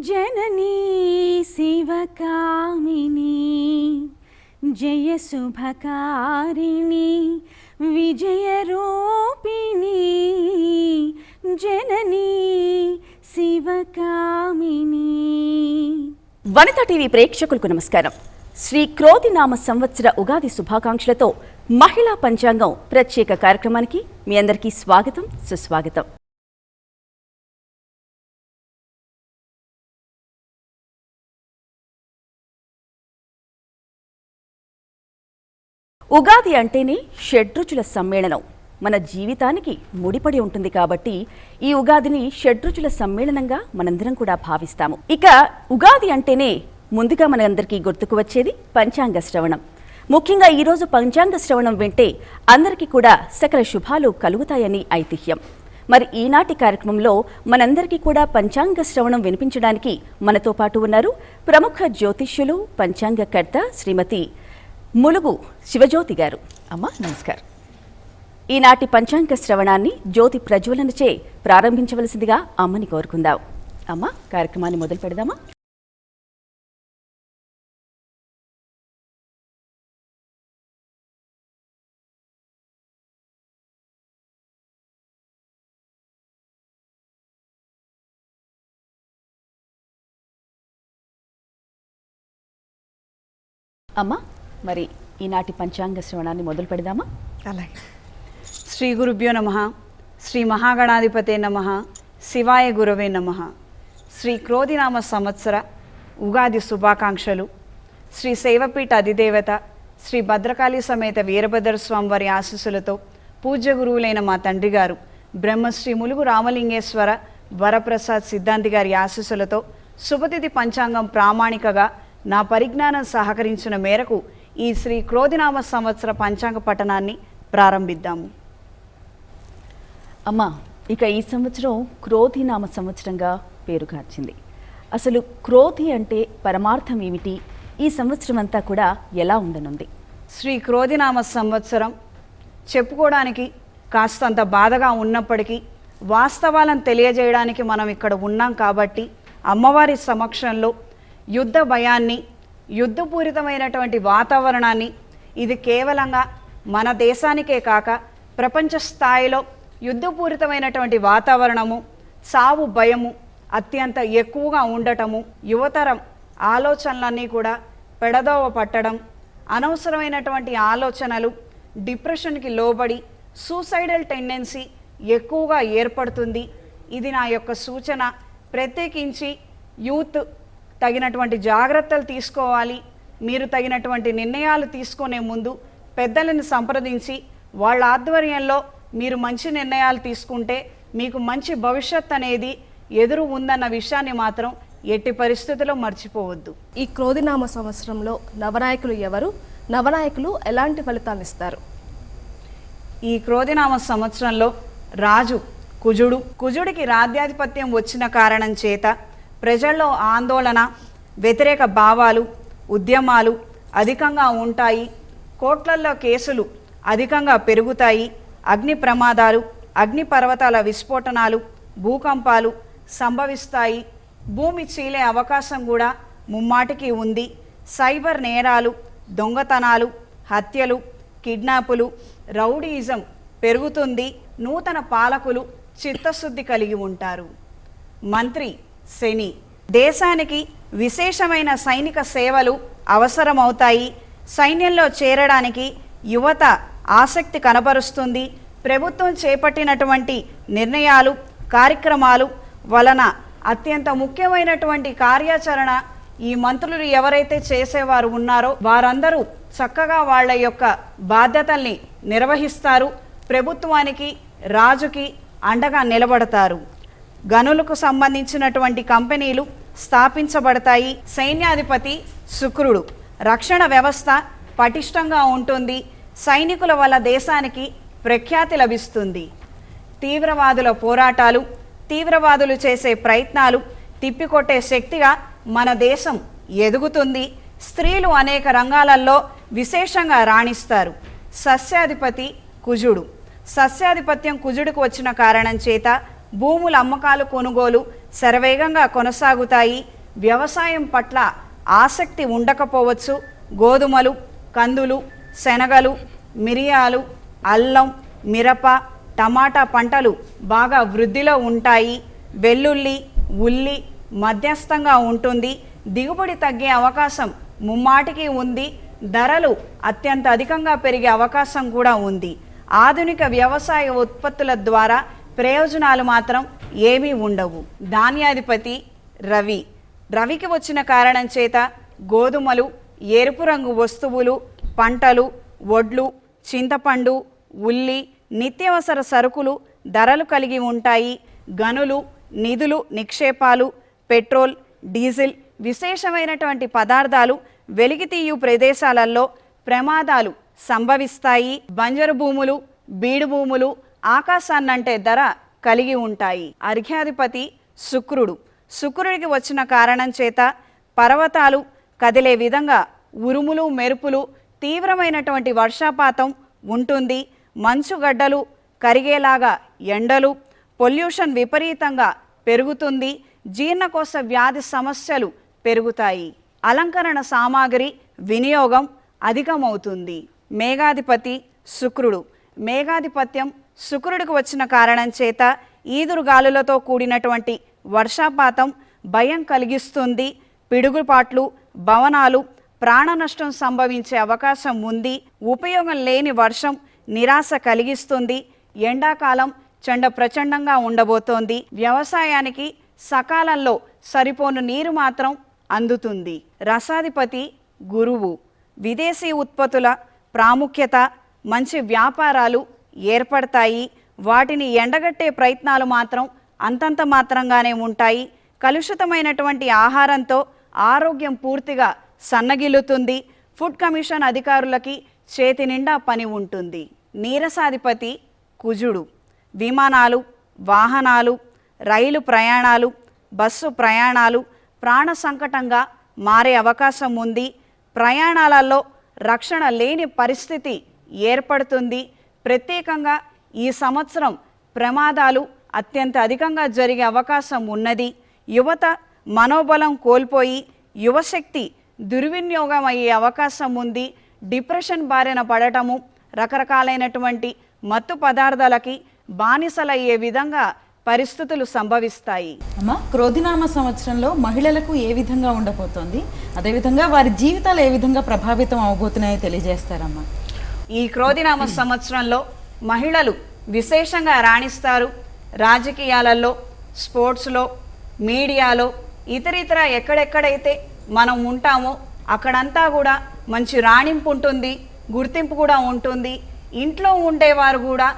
जननी शिवकामिनी जय शुभकारिणी विजयरूपिणी जननी शिवकामिनी। వనితా టీవీ ప్రేక్షకులకు నమస్కారం। శ్రీ క్రోధినామ సంవత్సర ఉగాది శుభాకాంక్షలతో మహిళా పంచాంగం ప్రత్యేక కార్యక్రమానికి మీ అందరికీ స్వాగతం సుస్వాగతం। ఉగాది అంటేనే షడ్రుచుల సమ్మేళనం, మన జీవితానికి ముడిపడి ఉంటుంది కాబట్టి ఈ ఉగాదిని షడ్రుచుల సమ్మేళనంగా మనందరం కూడా భావిస్తాము। ఇక ఉగాది అంటేనే ముందుగా మనందరికీ గుర్తుకు వచ్చేది పంచాంగ శ్రవణం। ముఖ్యంగా ఈరోజు పంచాంగ శ్రవణం వింటే అందరికీ కూడా సకల శుభాలు కలుగుతాయని ఐతిహ్యం। మరి ఈనాటి కార్యక్రమంలో మనందరికీ కూడా పంచాంగ శ్రవణం వినిపించడానికి మనతో పాటు ఉన్నారు ప్రముఖ జ్యోతిష్యులు పంచాంగకర్త శ్రీమతి ములుగు శివజ్యోతి గారు। అమ్మ నమస్కారం। ఈనాటి పంచాంగ శ్రవణాన్ని జ్యోతి ప్రజ్వలనచే ప్రారంభించవలసిందిగా అమ్మని కోరుకుందాం। అమ్మ కార్యక్రమాన్ని మొదలు పెడదామా? అమ్మ మరి ఈనాటి పంచాంగ శ్రవణాన్ని మొదలు పెడదామా? అలాగే। శ్రీ గురుభ్యో నమః, శ్రీ మహాగణాధిపతే నమః, శివాయ గురవే నమః। శ్రీ క్రోధినామ సంవత్సర ఉగాది శుభాకాంక్షలు। శ్రీ శైవపీఠ అధిదేవత శ్రీ భద్రకాళి సమేత వీరభద్ర స్వామి వారి ఆశీస్సులతో పూజ్య గురువులైన మా తండ్రి గారు బ్రహ్మశ్రీ ములుగు రామలింగేశ్వర వరప్రసాద్ సిద్ధాంతి గారి ఆశీస్సులతో శుభతిథి పంచాంగం ప్రామాణికగా నా పరిజ్ఞానం సహకరించిన మేరకు ఈ శ్రీ క్రోధినామ సంవత్సర పంచాంగ పఠనాన్ని ప్రారంభిద్దాము। అమ్మ ఇక ఈ సంవత్సరం క్రోధినామ సంవత్సరంగా పేరుగాంచింది। అసలు క్రోధి అంటే పరమార్థం ఏమిటి? ఈ సంవత్సరం అంతా కూడా ఎలా ఉండనుంది? శ్రీ క్రోధినామ సంవత్సరం చెప్పుకోవడానికి కాస్తంత బాధగా ఉన్నప్పటికీ వాస్తవాలను తెలియజేయడానికి మనం ఇక్కడ ఉన్నాం కాబట్టి అమ్మవారి సమక్షంలో యుద్ధ భయాన్ని, యుద్ధపూరితమైనటువంటి వాతావరణాన్ని, ఇది కేవలంగా మన దేశానికే కాక ప్రపంచ స్థాయిలో యుద్ధపూరితమైనటువంటి వాతావరణము, సావు భయము అత్యంత ఎక్కువగా ఉండటము, యువతరం ఆలోచనలన్నీ కూడా పెడదోవ పట్టడం, అనవసరమైనటువంటి ఆలోచనలు, డిప్రెషన్కి లోబడి సూసైడల్ టెండెన్సీ ఎక్కువగా ఏర్పడుతుంది। ఇది నా యొక్క సూచన। ప్రత్యేకించి యూత్ తగినటువంటి జాగ్రత్తలు తీసుకోవాలి। మీరు తగినటువంటి నిర్ణయాలు తీసుకునే ముందు పెద్దలను సంప్రదించి వాళ్ళ ఆధ్వర్యంలో మీరు మంచి నిర్ణయాలు తీసుకుంటే మీకు మంచి భవిష్యత్ అనేది ఎదురు ఉందన్న విషయాన్ని మాత్రం ఎట్టి పరిస్థితుల్లో మర్చిపోవద్దు। ఈ క్రోధినామ సంవత్సరంలో నవనాయకులు ఎవరు? నవనాయకులు ఎలాంటి ఫలితాన్ని ఇస్తారు? ఈ క్రోధినామ సంవత్సరంలో రాజు కుజుడు, కుజుడికి రాజ్యాధిపత్యం వచ్చిన కారణం చేత ప్రజల్లో ఆందోళన, వ్యతిరేక భావాలు, ఉద్యమాలు అధికంగా ఉంటాయి। కోట్లల్లో కేసులు అధికంగా పెరుగుతాయి। అగ్ని ప్రమాదాలు, అగ్ని పర్వతాల విస్ఫోటనాలు, భూకంపాలు సంభవిస్తాయి। భూమి చీలే అవకాశం కూడా ముమ్మాటికి ఉంది। సైబర్ నేరాలు, దొంగతనాలు, హత్యలు, కిడ్నాపులు, రౌడీయిజం పెరుగుతుంది। నూతన పాలకులు చిత్తశుద్ధి కలిగి ఉంటారు। మంత్రి శని, దేశానికి విశేషమైన సైనిక సేవలు అవసరమవుతాయి। సైన్యంలో చేరడానికి యువత ఆసక్తి కనబరుస్తుంది। ప్రభుత్వం చేపట్టినటువంటి నిర్ణయాలు, కార్యక్రమాలు వలన అత్యంత ముఖ్యమైనటువంటి కార్యాచరణ ఈ మంత్రులు ఎవరైతే చేసేవారు ఉన్నారో వారందరూ చక్కగా వాళ్ళ యొక్క బాధ్యతల్ని నిర్వహిస్తారు। ప్రభుత్వానికి, రాజుకి అండగా నిలబడతారు। గనులకు సంబంధించినటువంటి కంపెనీలు స్థాపించబడతాయి। సైన్యాధిపతి శుక్రుడు, రక్షణ వ్యవస్థ పటిష్టంగా ఉంటుంది। సైనికుల వల్ల దేశానికి ప్రఖ్యాతి లభిస్తుంది। తీవ్రవాదుల పోరాటాలు, తీవ్రవాదులు చేసే ప్రయత్నాలు తిప్పికొట్టే శక్తిగా మన దేశం ఎదుగుతుంది। స్త్రీలు అనేక రంగాలలో విశేషంగా రాణిస్తారు। సస్యాధిపతి కుజుడు, సస్యాధిపత్యం కుజుడికి వచ్చిన కారణం చేత భూముల అమ్మకాలు, కొనుగోలు శరవేగంగా కొనసాగుతాయి। వ్యవసాయం పట్ల ఆసక్తి ఉండకపోవచ్చు. గోధుమలు, కందులు, శనగలు, మిరియాలు, అల్లం, మిరప, టమాటా పంటలు బాగా వృద్ధిలో ఉంటాయి. వెల్లుల్లి, ఉల్లి మధ్యస్థంగా ఉంటుంది. దిగుబడి తగ్గే అవకాశం ముమ్మాటికి ఉంది. ధరలు అత్యంత అధికంగా పెరిగే అవకాశం కూడా ఉంది. ఆధునిక వ్యవసాయ ఉత్పత్తుల ద్వారా ప్రయోజనాలు మాత్రం ఏమీ ఉండవు. ధాన్యాధిపతి రవి. రవికి వచ్చిన కారణం చేత గోధుమలు, ఎరుపు రంగు వస్తువులు, పంటలు, వడ్లు, చింతపండు, ఉల్లి, నిత్యావసర సరుకులు ధరలు కలిగి ఉంటాయి. గనులు, నిధులు, నిక్షేపాలు, పెట్రోల్, డీజిల్, విశేషమైనటువంటి పదార్థాలు వెలికితీయు ప్రదేశాలలో ప్రమాదాలు సంభవిస్తాయి. బంజరు భూములు, బీడు భూములు ఆకాశాన్నంటే ధర కలిగి ఉంటాయి. అర్ఘ్యాధిపతి శుక్రుడు. శుక్రుడికి వచ్చిన కారణం చేత పర్వతాలు కదిలే విధంగా ఉరుములు, మెరుపులు, తీవ్రమైనటువంటి వర్షపాతం ఉంటుంది. మంచుగడ్డలు కరిగేలాగా ఎండలు, పొల్యూషన్ విపరీతంగా పెరుగుతుంది. జీర్ణకోశ వ్యాధి సమస్యలు పెరుగుతాయి. అలంకరణ సామాగ్రి వినియోగం అధికమవుతుంది. మేఘాధిపతి శుక్రుడు. మేఘాధిపత్యం శుక్రుడికి వచ్చిన కారణం చేత ఈదురుగాలులతో కూడినటువంటి వర్షపాతం భయం కలిగిస్తుంది. పిడుగుపాట్లు, భవనాలు, ప్రాణ నష్టం సంభవించే అవకాశం ఉంది. ఉపయోగం లేని వర్షం నిరాశ కలిగిస్తుంది. ఎండాకాలం చండ ప్రచండంగా ఉండబోతోంది. వ్యవసాయానికి సకాలంలో సరిపోను నీరు మాత్రం అందుతుంది. రసాధిపతి గురువు. విదేశీ ఉత్పత్తుల ప్రాముఖ్యత, మంచి వ్యాపారాలు ఏర్పడతాయి. వాటిని ఎండగట్టే ప్రయత్నాలు మాత్రం అంతంత మాత్రంగానే ఉంటాయి. కలుషితమైనటువంటి ఆహారంతో ఆరోగ్యం పూర్తిగా సన్నగిల్లుతుంది. ఫుడ్ కమిషన్ అధికారులకి చేతి నిండా పని ఉంటుంది. నీరసాధిపతి కుజుడు. విమానాలు, వాహనాలు, రైలు ప్రయాణాలు, బస్సు ప్రయాణాలు ప్రాణ సంకటంగా మారే అవకాశం ఉంది. ప్రయాణాలలో రక్షణ లేని పరిస్థితి ఏర్పడుతుంది. ప్రత్యేకంగా ఈ సంవత్సరం ప్రమాదాలు అత్యంత అధికంగా జరిగే అవకాశం ఉన్నది. యువత మనోబలం కోల్పోయి యువశక్తి దుర్వినియోగం అయ్యే అవకాశం ఉంది. డిప్రెషన్ బారిన పడటము, రకరకాలైనటువంటి మత్తు పదార్థాలకి బానిసలయ్యే విధంగా పరిస్థితులు సంభవిస్తాయి. అమ్మ, క్రోధినామ సంవత్సరంలో మహిళలకు ఏ విధంగా ఉండబోతోంది, అదేవిధంగా వారి జీవితాలు ఏ విధంగా ప్రభావితం అవబోతున్నాయో తెలియజేస్తారమ్మా. ఈ క్రోధినామ సంవత్సరంలో మహిళలు విశేషంగా రాణిస్తారు. రాజకీయాలలో, స్పోర్ట్స్లో, మీడియాలో, ఇతరితర ఎక్కడెక్కడైతే మనం ఉంటామో అక్కడంతా కూడా మంచి రాణింపు ఉంటుంది, గుర్తింపు కూడా ఉంటుంది. ఇంట్లో ఉండేవారు కూడా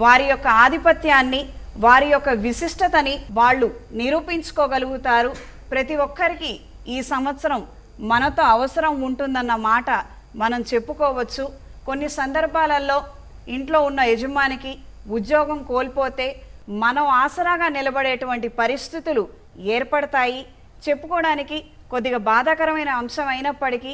వారి యొక్క ఆధిపత్యాన్ని, వారి యొక్క విశిష్టతని వాళ్ళు నిరూపించుకోగలుగుతారు. ప్రతి ఒక్కరికి ఈ సంవత్సరం మనతో అవసరం ఉంటుందన్న మాట మనం చెప్పుకోవచ్చు. కొన్ని సందర్భాలలో ఇంట్లో ఉన్న యజమానికి ఉద్యోగం కోల్పోతే మనం ఆసరాగా నిలబడేటువంటి పరిస్థితులు ఏర్పడతాయి. చెప్పుకోవడానికి కొద్దిగా బాధాకరమైన అంశం అయినప్పటికీ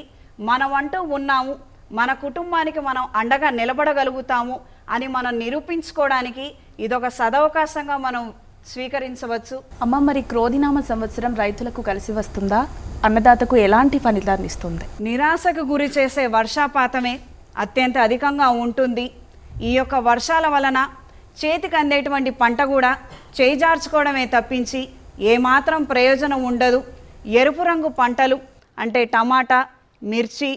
మనం అంటూ ఉన్నాము, మన కుటుంబానికి మనం అండగా నిలబడగలుగుతాము అని మనం నిరూపించుకోవడానికి ఇదొక సదవకాశంగా మనం స్వీకరించవచ్చు. అమ్మ, మరి క్రోధినామ సంవత్సరం రైతులకు కలిసి వస్తుందా? అన్నదాతకు ఎలాంటి ఫలితాన్ని ఇస్తుంది? నిరాశకు గురి చేసే వర్షపాతమే అత్యంత అధికంగా ఉంటుంది. ఈ యొక్క వర్షాల వలన చేతికి అందేటువంటి పంట కూడా చేజార్చుకోవడమే తప్పించి ఏమాత్రం ప్రయోజనం ఉండదు. ఎరుపు రంగు పంటలు అంటే టమాటా, మిర్చి,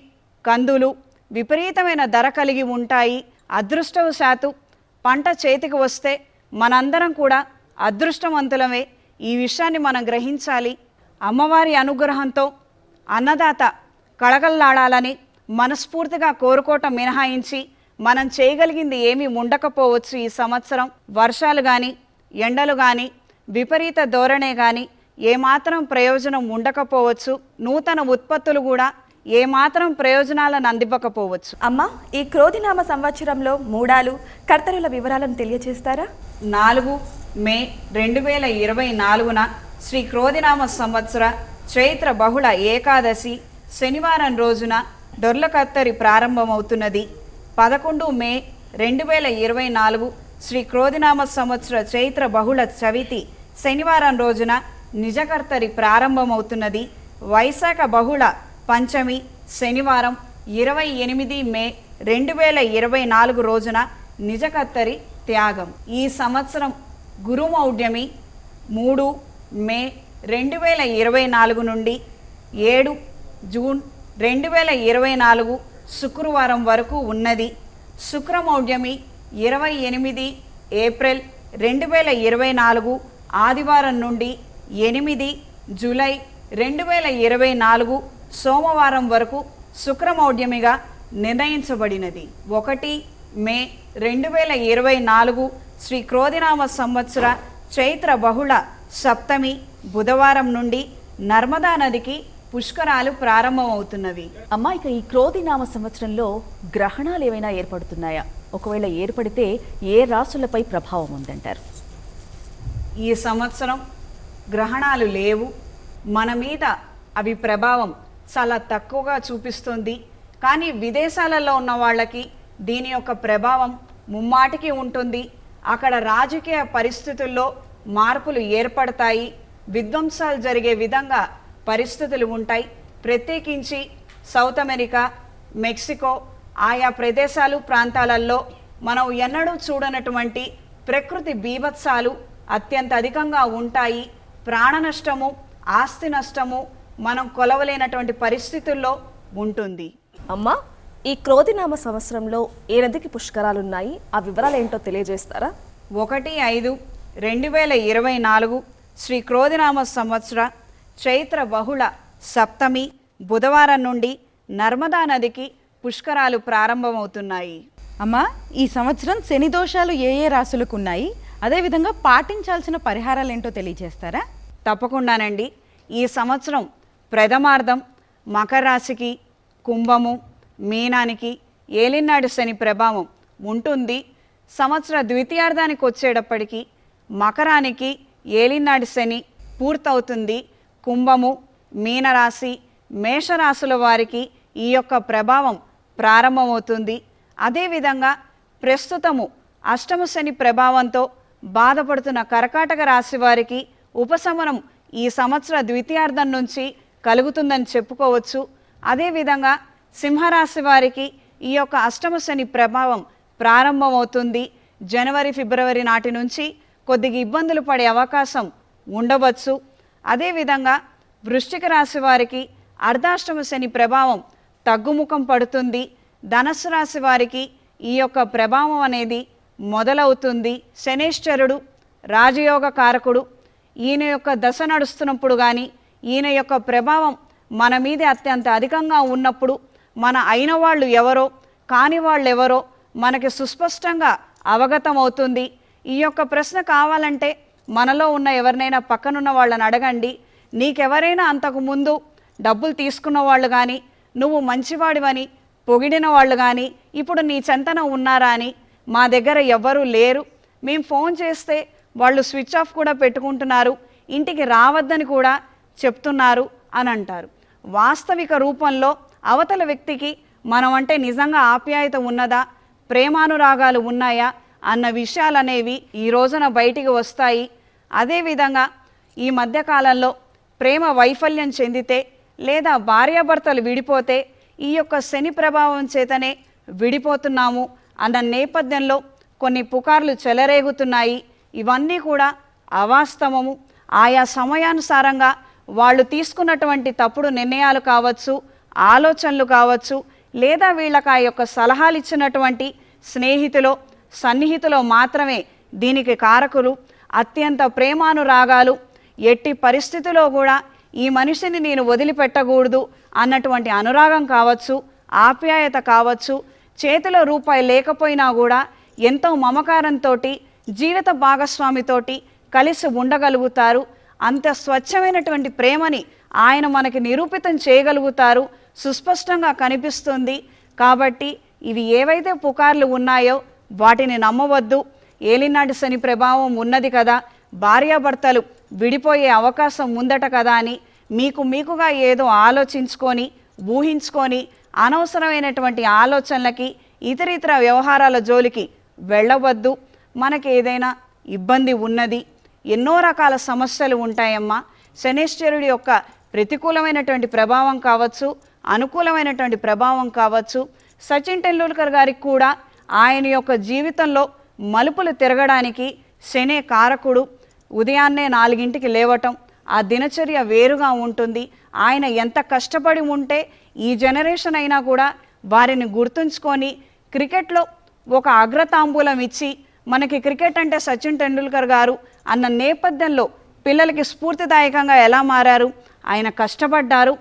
కందులు విపరీతమైన ధర కలిగి ఉంటాయి. అదృష్టవశాత్తు పంట చేతికి వస్తే మనందరం కూడా అదృష్టవంతులమే. ఈ విషయాన్ని మనం గ్రహించాలి. అమ్మవారి అనుగ్రహంతో అన్నదాత కళకళలాడాలని మనస్ఫూర్తిగా కోరుకోవటం మినహాయించి మనం చేయగలిగింది ఏమీ ఉండకపోవచ్చు. ఈ సంవత్సరం వర్షాలు కానీ, ఎండలు కానీ, విపరీత ధోరణే కానీ ఏమాత్రం ప్రయోజనం ఉండకపోవచ్చు. నూతన ఉత్పత్తులు కూడా ఏమాత్రం ప్రయోజనాలను అందివ్వకపోవచ్చు. అమ్మ, ఈ క్రోధినామ సంవత్సరంలో మూడాలు, కర్తరుల వివరాలను తెలియజేస్తారా? 4 మే 2024న శ్రీ క్రోధినామ సంవత్సర చైత్ర బహుళ ఏకాదశి శనివారం రోజున దొర్లకత్తరి ప్రారంభమవుతున్నది. 11 మే 2024 శ్రీ క్రోధినామ సంవత్సర చైత్ర బహుళ చవితి శనివారం రోజున నిజకర్తరి ప్రారంభమవుతున్నది. వైశాఖ బహుళ పంచమి శనివారం 28 మే 2024 రోజున నిజకత్తరి త్యాగం. ఈ సంవత్సరం గురుమౌఢ్యమి 3 మే 2024 నుండి 7 జూన్ 2024 శుక్రవారం వరకు ఉన్నది. శుక్రమౌఢ్యమి 28 ఏప్రిల్ 2024 ఆదివారం నుండి 8 జూలై 2024 సోమవారం వరకు శుక్రమౌఢ్యమిగా నిర్ణయించబడినది. 1 మే 2024 శ్రీ క్రోధినామ సంవత్సర చైత్ర బహుళ సప్తమి బుధవారం నుండి నర్మదా నదికి పుష్కరాలు ప్రారంభమవుతున్నవి. అమ్మా, ఇక ఈ క్రోధినామ సంవత్సరంలో గ్రహణాలు ఏమైనా ఏర్పడుతున్నాయా? ఒకవేళ ఏర్పడితే ఏ రాశులపై ప్రభావం ఉందంటారు? ఈ సంవత్సరం గ్రహణాలు లేవు. మన మీద అవి ప్రభావం చాలా తక్కువగా చూపిస్తుంది. కానీ విదేశాలలో ఉన్న వాళ్ళకి దీని యొక్క ప్రభావం ముమ్మాటికి ఉంటుంది. అక్కడ రాజకీయ పరిస్థితుల్లో మార్పులు ఏర్పడతాయి. విధ్వంసాలు జరిగే విధంగా పరిస్థితులు ఉంటాయి. ప్రత్యేకించి సౌత్ అమెరికా, మెక్సికో ఆయా ప్రదేశాలు ప్రాంతాలలో మనం ఎన్నడూ చూడనటువంటి ప్రకృతి బీభత్సాలు అత్యంత అధికంగా ఉంటాయి. ప్రాణ నష్టము, ఆస్తి నష్టము మనం కొలవలేనటువంటి పరిస్థితుల్లో ఉంటుంది. అమ్మా, ఈ క్రోధినామ సంవత్సరంలో ఏ నదికి పుష్కరాలున్నాయి? ఆ వివరాలు ఏంటో తెలియజేస్తారా? 1/5/2024 శ్రీ క్రోధినామ సంవత్సర చైత్ర బహుళ సప్తమి బుధవారం నుండి నర్మదా నదికి పుష్కరాలు ప్రారంభమవుతున్నాయి. అమ్మా, ఈ సంవత్సరం శని దోషాలు ఏ ఏ రాశులకు ఉన్నాయి, అదేవిధంగా పాటించాల్సిన పరిహారాలు ఏంటో తెలియజేస్తారా? తప్పకుండానండి. ఈ సంవత్సరం ప్రథమార్థం మకర రాశికి, కుంభము, మీనానికి ఏలినాడు శని ప్రభావం ఉంటుంది. సంవత్సర ద్వితీయార్థానికి వచ్చేటప్పటికి మకరానికి ఏలినాడు శని పూర్తవుతుంది. కుంభము, మీనరాశి, మేషరాశుల వారికి ఈ యొక్క ప్రభావం ప్రారంభమవుతుంది. అదేవిధంగా ప్రస్తుతము అష్టమ శని ప్రభావంతో బాధపడుతున్న కర్కాటక రాశి వారికి ఉపశమనం ఈ సంవత్సర ద్వితీయార్థం నుంచి కలుగుతుందని చెప్పుకోవచ్చు. అదేవిధంగా సింహరాశి వారికి ఈ యొక్క అష్టమ శని ప్రభావం ప్రారంభమవుతుంది. జనవరి ఫిబ్రవరి నాటి నుంచి కొద్దిగా ఇబ్బందులు పడే అవకాశం ఉండవచ్చు. అదేవిధంగా వృశ్చిక రాశి వారికి అర్ధాష్టమ శని ప్రభావం తగ్గుముఖం పడుతుంది. ధనస్సు రాశి వారికి ఈ యొక్క ప్రభావం అనేది మొదలవుతుంది. శనేశ్వరుడు రాజయోగ కారకుడు. ఈయన యొక్క దశ నడుస్తున్నప్పుడు కానీ ఈయన యొక్క ప్రభావం మన మీద అత్యంత అధికంగా ఉన్నప్పుడు మన అయిన వాళ్ళు ఎవరో కాని వాళ్ళు ఎవరో మనకి సుస్పష్టంగా అవగతం అవుతుంది. ఈ యొక్క ప్రశ్న కావాలంటే మనలో ఉన్న ఎవరినైనా పక్కనున్న వాళ్ళని అడగండి. నీకెవరైనా అంతకుముందు డబ్బులు తీసుకున్న వాళ్ళు కానీ నువ్వు మంచివాడివని పొగిడిన వాళ్ళు కానీ ఇప్పుడు నీ చెంతన ఉన్నారా అని? మా దగ్గర ఎవ్వరూ లేరు, మేము ఫోన్ చేస్తే వాళ్ళు స్విచ్ ఆఫ్ కూడా పెట్టుకుంటున్నారు, ఇంటికి రావద్దని కూడా చెప్తున్నారు అని అంటారు. వాస్తవిక రూపంలో అవతల వ్యక్తికి మనం అంటే నిజంగా ఆప్యాయత ఉన్నదా, ప్రేమానురాగాలు ఉన్నాయా అన్న విషయాలు అనేవి ఈ రోజున బయటికి వస్తాయి. అదేవిధంగా ఈ మధ్యకాలంలో ప్రేమ వైఫల్యం చెందితే లేదా భార్యాభర్తలు విడిపోతే ఈ యొక్క శని ప్రభావం చేతనే విడిపోతున్నాము అన్న నేపథ్యంలో కొన్ని పుకార్లు చెలరేగుతున్నాయి. ఇవన్నీ కూడా అవాస్తవము. ఆయా సమయానుసారంగా వాళ్ళు తీసుకున్నటువంటి తప్పుడు నిర్ణయాలు కావచ్చు, ఆలోచనలు కావచ్చు, లేదా వీళ్ళకి ఆ యొక్క సలహాలు ఇచ్చినటువంటి స్నేహితులో సన్నిహితులో మాత్రమే దీనికి కారకులు. అత్యంత ప్రేమానురాగాలు, ఎట్టి పరిస్థితిలో కూడా ఈ మనిషిని నేను వదిలిపెట్టకూడదు అన్నటువంటి అనురాగం కావచ్చు, ఆప్యాయత కావచ్చు, చేతిలో రూపాయి లేకపోయినా కూడా ఎంతో మమకారంతో జీవిత భాగస్వామితోటి కలిసి ఉండగలుగుతారు. అంత స్వచ్ఛమైనటువంటి ప్రేమని ఆయన మనకి నిరూపితం చేయగలుగుతారు, సుస్పష్టంగా కనిపిస్తుంది. కాబట్టి ఇవి ఏవైతే పుకార్లు ఉన్నాయో వాటిని నమ్మవద్దు. ఏలినాటి శని ప్రభావం ఉన్నది కదా, భార్యాభర్తలు విడిపోయే అవకాశం ఉందట కదా అని మీకుగా ఏదో ఆలోచించుకొని ఊహించుకొని అనవసరమైనటువంటి ఆలోచనలకి ఇతరితర వ్యవహారాల జోలికి వెళ్ళవద్దు. మనకి ఏదైనా ఇబ్బంది ఉన్నది, ఎన్నో రకాల సమస్యలు ఉంటాయమ్మా. శనేశ్వరుడి యొక్క ప్రతికూలమైనటువంటి ప్రభావం కావచ్చు, అనుకూలమైనటువంటి ప్రభావం కావచ్చు. సచిన్ టెండూల్కర్ గారికి కూడా ఆయన యొక్క జీవితంలో మలుపులు తిరగడానికి శనే కారకుడు. ఉదయాన్నే 4 లేవటం, ఆ దినచర్య వేరుగా ఉంటుంది. ఆయన ఎంత కష్టపడి ఉంటే ఈ జనరేషన్ అయినా కూడా వారిని గుర్తుంచుకొని క్రికెట్లో ఒక అగ్రతాంబూలం ఇచ్చి మనకి క్రికెట్ అంటే సచిన్ టెండూల్కర్ గారు అన్న నేపథ్యంలో పిల్లలకి స్ఫూర్తిదాయకంగా ఎలా మారారు, ఆయన కష్టపడ్డారు.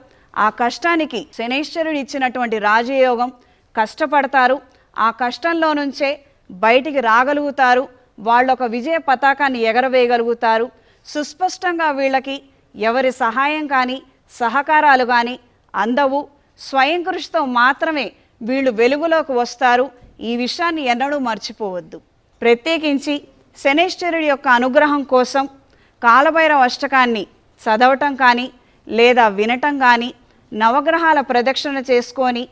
ఆ కష్టానికి శనైశ్వరుడు ఇచ్చినటువంటి రాజయోగం. కష్టపడతారు, ఆ కష్టంలో నుంచే బయటికి రాగలుగుతారు. వాళ్ళొక విజయ పతాకాన్ని ఎగరవేయగలుగుతారు. సుస్పష్టంగా వీళ్ళకి ఎవరి సహాయం కానీ సహకారాలు కానీ అందవు. స్వయం కృషితో మాత్రమే వీళ్ళు వెలుగులోకి వస్తారు. ఈ విషయాన్ని ఎన్నడూ మర్చిపోవద్దు. ప్రత్యేకించి శనైశ్వరుడి యొక్క అనుగ్రహం కోసం కాలభైరవ అష్టకాన్ని చదవటం కానీ లేదా వినటం కానీ, నవగ్రహాల ప్రదక్షిణ చేసుకొని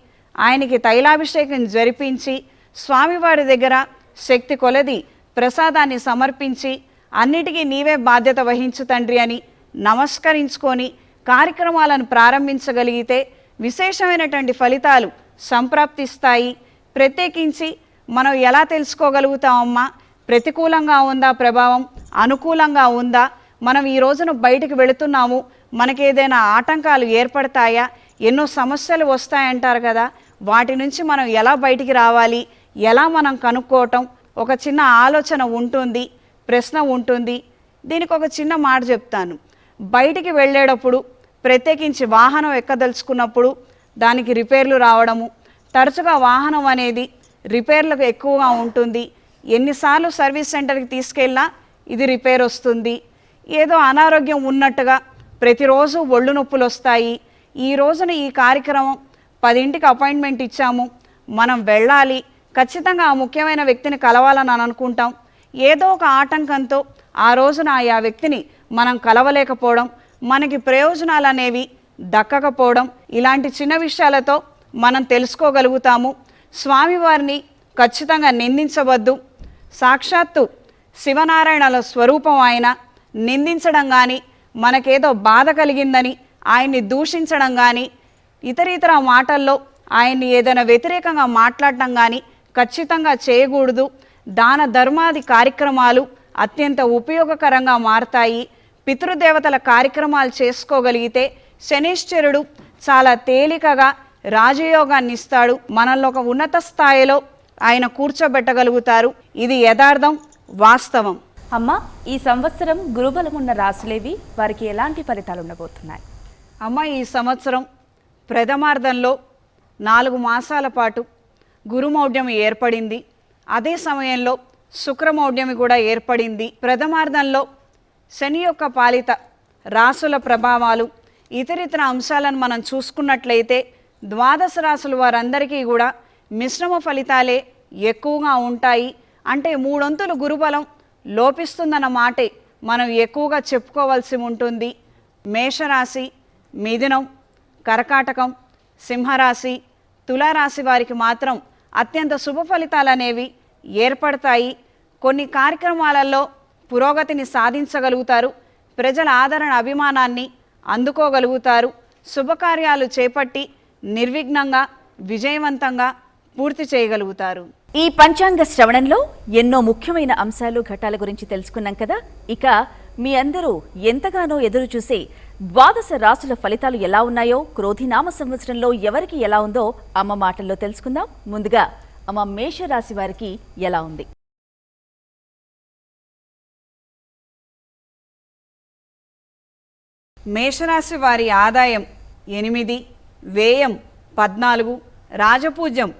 ఆయనకి తైలాభిషేకం జరిపించి స్వామివారి దగ్గర శక్తి కొలది ప్రసాదాన్ని సమర్పించి అన్నిటికీ నీవే బాధ్యత వహించు తండ్రి అని నమస్కరించుకొని కార్యక్రమాలను ప్రారంభించగలిగితే విశేషమైనటువంటి ఫలితాలు సంప్రాప్తిస్తాయి. ప్రత్యేకించి మనం ఎలా తెలుసుకోగలుగుతామమ్మా, ప్రతికూలంగా ఉందా ప్రభావం, అనుకూలంగా ఉందా, మనం ఈ రోజున బయటికి వెళుతున్నాము, మనకేదైనా ఆటంకాలు ఏర్పడతాయా, ఎన్నో సమస్యలు వస్తాయంటారు కదా, వాటి నుంచి మనం ఎలా బయటికి రావాలి, ఎలా మనం కనుక్కోవటం, ఒక చిన్న ఆలోచన ఉంటుంది, ప్రశ్న ఉంటుంది. దీనికి ఒక చిన్న మాట చెప్తాను. బయటికి వెళ్ళేటప్పుడు ప్రత్యేకించి వాహనం ఎక్కదలుచుకున్నప్పుడు దానికి రిపేర్లు రావడము, తరచుగా వాహనం అనేది రిపేర్లకు ఎక్కువగా ఉంటుంది. ఎన్నిసార్లు సర్వీస్ సెంటర్కి తీసుకెళ్ళినా ఇది రిపేర్ వస్తుంది. ఏదో అనారోగ్యం ఉన్నట్టుగా ప్రతిరోజు ఒళ్ళు నొప్పులు వస్తాయి. ఈ రోజున ఈ కార్యక్రమం 10కి అపాయింట్మెంట్ ఇచ్చాము, మనం వెళ్ళాలి, ఖచ్చితంగా ఆ ముఖ్యమైన వ్యక్తిని కలవాలని అనుకుంటాం. ఏదో ఒక ఆటంకంతో ఆ రోజున ఆ వ్యక్తిని మనం కలవలేకపోవడం, మనకి ప్రయోజనాలు అనేవి దక్కకపోవడం, ఇలాంటి చిన్న విషయాలతో మనం తెలుసుకోగలుగుతాము. స్వామివారిని ఖచ్చితంగా నిందించవద్దు. సాక్షాత్తు శివనారాయణల స్వరూపం ఆయన. నిందించడం కానీ, మనకేదో బాధ కలిగిందని ఆయన్ని దూషించడం కానీ, ఇతర మాటల్లో ఆయన్ని ఏదైనా వ్యతిరేకంగా మాట్లాడటం కానీ ఖచ్చితంగా చేయకూడదు. దాన ధర్మాది కార్యక్రమాలు అత్యంత ఉపయోగకరంగా మారతాయి. పితృదేవతల కార్యక్రమాలు చేసుకోగలిగితే శనీశ్వరుడు చాలా తేలికగా రాజయోగాన్ని ఇస్తాడు. మనల్ని ఒక ఉన్నత స్థాయిలో ఆయన కూర్చోబెట్టగలుగుతారు. ఇది యథార్థం, వాస్తవం. అమ్మ, ఈ సంవత్సరం గురుబలం ఉన్న రాసులేవి, వారికి ఎలాంటి ఫలితాలు ఉండబోతున్నాయి? అమ్మ, ఈ సంవత్సరం ప్రథమార్థంలో 4 మాసాల పాటు గురుమౌఢ్యమి ఏర్పడింది. అదే సమయంలో శుక్రమౌఢ్యమి కూడా ఏర్పడింది. ప్రథమార్థంలో శని యొక్క పాలిత రాసుల ప్రభావాలు, ఇతరితర అంశాలను మనం చూసుకున్నట్లయితే 12 రాసుల వారందరికీ కూడా మిశ్రమ ఫలితాలే ఎక్కువగా ఉంటాయి. అంటే 3 వంతులు గురుబలం లోపిస్తుందన్న మాటే మనం ఎక్కువగా చెప్పుకోవాల్సి ఉంటుంది. మేషరాశి, మిథునం, కర్కాటకం, సింహరాశి, తులారాశి వారికి మాత్రం అత్యంత శుభ ఫలితాలు అనేవి ఏర్పడతాయి. కొన్ని కార్యక్రమాలలో పురోగతిని సాధించగలుగుతారు. ప్రజల ఆదరణ అభిమానాన్ని అందుకోగలుగుతారు. శుభకార్యాలు చేపట్టి నిర్విఘ్నంగా విజయవంతంగా పూర్తి చేయగలుగుతారు. ఈ పంచాంగ శ్రవణంలో ఎన్నో ముఖ్యమైన అంశాలు, ఘట్టాల గురించి తెలుసుకున్నాం కదా. ఇక మీ అందరూ ఎంతగానో ఎదురు చూసే 12 రాసుల ఫలితాలు ఎలా ఉన్నాయో, క్రోధినామ సంవత్సరంలో ఎవరికి ఎలా ఉందో అమ్మ మాటల్లో తెలుసుకుందాం. ముందుగా అమ్మ, మేషరాశి వారికి ఎలా ఉంది? మేషరాశి వారి ఆదాయం 8, వ్యయం 14, రాజపూజ్యం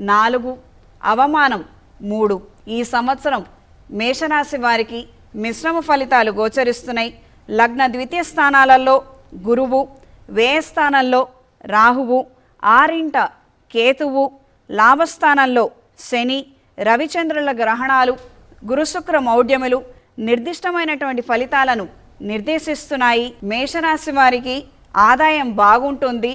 4, అవమానం 3. ఈ సంవత్సరం మేషరాశి వారికి మిశ్రమ ఫలితాలు గోచరిస్తున్నాయి. లగ్న ద్వితీయ స్థానాలలో గురువు, వ్యయస్థానంలో రాహువు, 6ంట కేతువు, లాభస్థానంలో శని, రవిచంద్రుల గ్రహణాలు, గురుశుక్ర మౌఢ్యములు నిర్దిష్టమైనటువంటి ఫలితాలను నిర్దేశిస్తున్నాయి. మేషరాశి వారికి ఆదాయం బాగుంటుంది,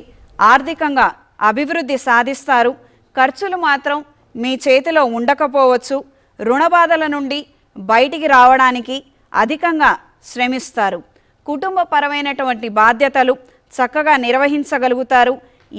ఆర్థికంగా అభివృద్ధి సాధిస్తారు. ఖర్చులు మాత్రం మీ చేతిలో ఉండకపోవచ్చు. రుణబాధల నుండి బయటికి రావడానికి అధికంగా శ్రమిస్తారు. కుటుంబపరమైనటువంటి బాధ్యతలు చక్కగా నిర్వహించగలుగుతారు.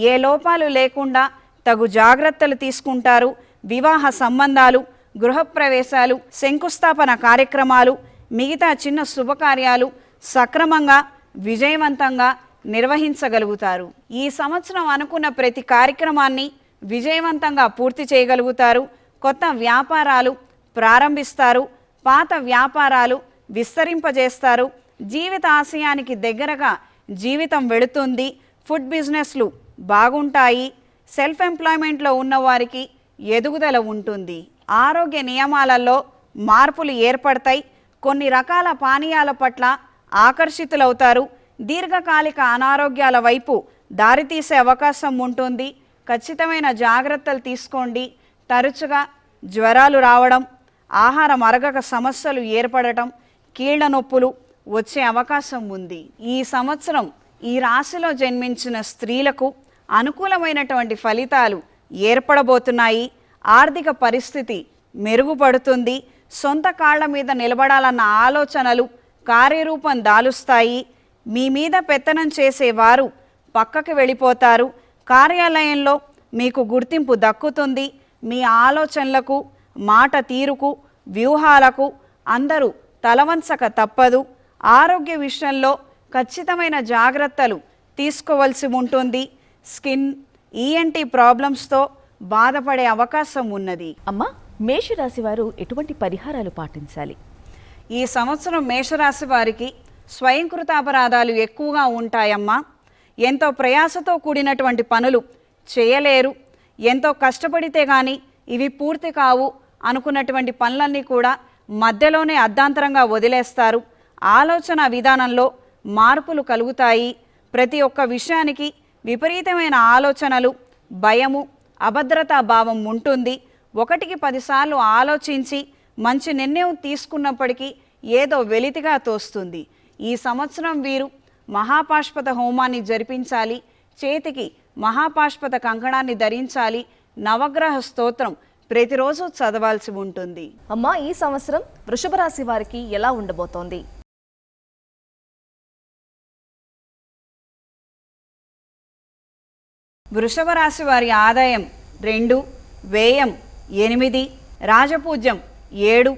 ఏ లోపాలు లేకుండా తగు జాగ్రత్తలు తీసుకుంటారు. వివాహ సంబంధాలు, గృహప్రవేశాలు, శంకుస్థాపన కార్యక్రమాలు, మిగతా చిన్న శుభకార్యాలు సక్రమంగా విజయవంతంగా నిర్వహించగలుగుతారు. ఈ సంవత్సరం అనుకున్న ప్రతి కార్యక్రమాన్ని విజయవంతంగా పూర్తి చేయగలుగుతారు. కొత్త వ్యాపారాలు ప్రారంభిస్తారు. పాత వ్యాపారాలు విస్తరింపజేస్తారు. జీవిత ఆశయానికి దగ్గరగా జీవితం వెళుతుంది. ఫుడ్ బిజినెస్లు బాగుంటాయి. సెల్ఫ్ ఎంప్లాయ్మెంట్లో ఉన్నవారికి ఎదుగుదల ఉంటుంది. ఆరోగ్య నియమాలలో మార్పులు ఏర్పడతాయి. కొన్ని రకాల పానీయాల పట్ల ఆకర్షితులవుతారు. దీర్ఘకాలిక అనారోగ్యాల వైపు దారితీసే అవకాశం ఉంటుంది. ఖచ్చితమైన జాగ్రత్తలు తీసుకోండి. తరచుగా జ్వరాలు రావడం, ఆహారం అరగక సమస్యలు ఏర్పడటం, కీళ్ల నొప్పులు వచ్చే అవకాశం ఉంది. ఈ సంవత్సరం ఈ రాశిలో జన్మించిన స్త్రీలకు అనుకూలమైనటువంటి ఫలితాలు ఏర్పడబోతున్నాయి. ఆర్థిక పరిస్థితి మెరుగుపడుతుంది. సొంత కాళ్ల మీద నిలబడాలన్న ఆలోచనలు కార్యరూపం దాలుస్తాయి. మీ మీద పెత్తనం చేసేవారు పక్కకి వెళ్ళిపోతారు. కార్యాలయంలో మీకు గుర్తింపు దక్కుతుంది. మీ ఆలోచనలకు, మాట తీరుకు, వ్యూహాలకు అందరూ తలవంచక తప్పదు. ఆరోగ్య విషయంలో ఖచ్చితమైన జాగ్రత్తలు తీసుకోవాల్సి ఉంటుంది. స్కిన్, ఈఎన్టీ ప్రాబ్లమ్స్తో బాధపడే అవకాశం ఉన్నది. అమ్మ, మేషరాశి వారు ఎటువంటి పరిహారాలు పాటించాలి? ఈ సంవత్సరం మేషరాశి వారికి స్వయంకృతాపరాధాలు ఎక్కువగా ఉంటాయమ్మా. ఎంతో ప్రయాసతో కూడినటువంటి పనులు చేయలేరు. ఎంతో కష్టపడితే కానీ ఇవి పూర్తి కావు అనుకున్నటువంటి పనులన్నీ కూడా మధ్యలోనే అర్ధాంతరంగా వదిలేస్తారు. ఆలోచన విధానంలో మార్పులు కలుగుతాయి. ప్రతి ఒక్క విషయానికి విపరీతమైన ఆలోచనలు, భయము, అభద్రతా భావం ఉంటుంది. 1కి 10 సార్లు ఆలోచించి మంచి నిర్ణయం తీసుకున్నప్పటికీ ఏదో వెలితిగా తోస్తుంది. ఈ సంవత్సరం వీరు మహాపాష్పత హోమాన్ని జరిపించాలి. చేతికి మహాపాష్పత కంకణాన్ని ధరించాలి. నవగ్రహ స్తోత్రం ప్రతిరోజు చదవాల్సి ఉంటుంది. అమ్మా, ఈ సంవత్సరం వృషభ రాశి వారికి ఎలా ఉండబోతోంది? వృషభ రాశి వారి ఆదాయం 2, వ్యయం 8, రాజపూజ్యం 7,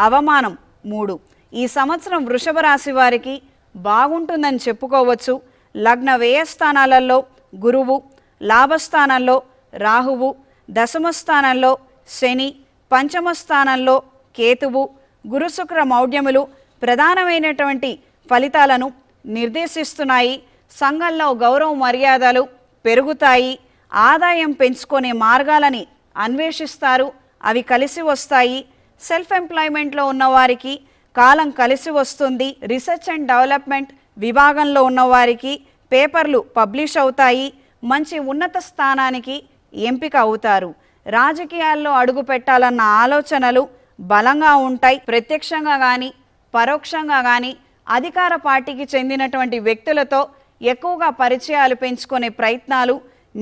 అవమానం 3. ఈ సంవత్సరం వృషభ రాశి వారికి బాగుంటుందని చెప్పుకోవచ్చు. లగ్న వ్యయస్థానాలలో గురువు, లాభస్థానంలో రాహువు, దశమ స్థానంలో శని, పంచమ స్థానంలో కేతువు, గురుశుక్ర మౌఢ్యములు ప్రధానమైనటువంటి ఫలితాలను నిర్దేశిస్తున్నాయి. సంఘంలో గౌరవ మర్యాదలు పెరుగుతాయి. ఆదాయం పెంచుకునే మార్గాలని అన్వేషిస్తారు. అవి కలిసి వస్తాయి. సెల్ఫ్ ఎంప్లాయ్మెంట్లో ఉన్నవారికి కాలం కలిసి వస్తుంది. రీసెర్చ్ అండ్ డెవలప్మెంట్ విభాగంలో ఉన్నవారికి పేపర్లు పబ్లిష్ అవుతాయి. మంచి ఉన్నత స్థానానికి ఎంపిక అవుతారు. రాజకీయాల్లో అడుగు పెట్టాలన్న ఆలోచనలు బలంగా ఉంటాయి. ప్రత్యక్షంగా కానీ పరోక్షంగా కానీ అధికార పార్టీకి చెందినటువంటి వ్యక్తులతో ఎక్కువగా పరిచయాలు పెంచుకునే ప్రయత్నాలు,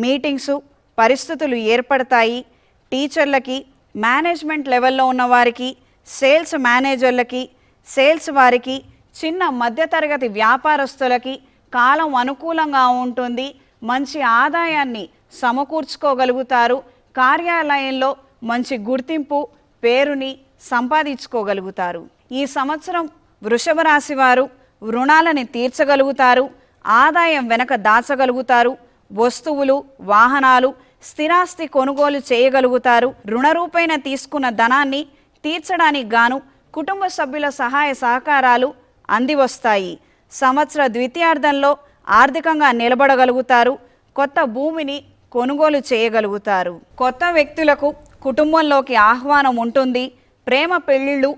మీటింగ్సు, పరిస్థితులు ఏర్పడతాయి. టీచర్లకి, మేనేజ్మెంట్ లెవెల్లో ఉన్నవారికి, సేల్స్ మేనేజర్లకి, సేల్స్ వారికి, చిన్న మధ్యతరగతి వ్యాపారస్తులకి కాలం అనుకూలంగా ఉంటుంది. మంచి ఆదాయాన్ని సమకూర్చుకోగలుగుతారు. కార్యాలయంలో మంచి గుర్తింపు, పేరుని సంపాదించుకోగలుగుతారు. ఈ సంవత్సరం వృషభ రాశి వారు రుణాలని తీర్చగలుగుతారు. ఆదాయం వెనక దాచగలుగుతారు. వస్తువులు, వాహనాలు, స్థిరాస్తి కొనుగోలు చేయగలుగుతారు. రుణరూపేణ తీసుకున్న ధనాన్ని తీర్చడానికి గాను కుటుంబ సభ్యుల సహాయ సహకారాలు అందివస్తాయి. సంవత్సర ద్వితీయార్థంలో ఆర్థికంగా నిలబడగలుగుతారు. కొత్త భూమిని కొనుగోలు చేయగలుగుతారు. కొత్త వ్యక్తులకు కుటుంబంలోకి ఆహ్వానం ఉంటుంది. ప్రేమ పెళ్లిళ్ళు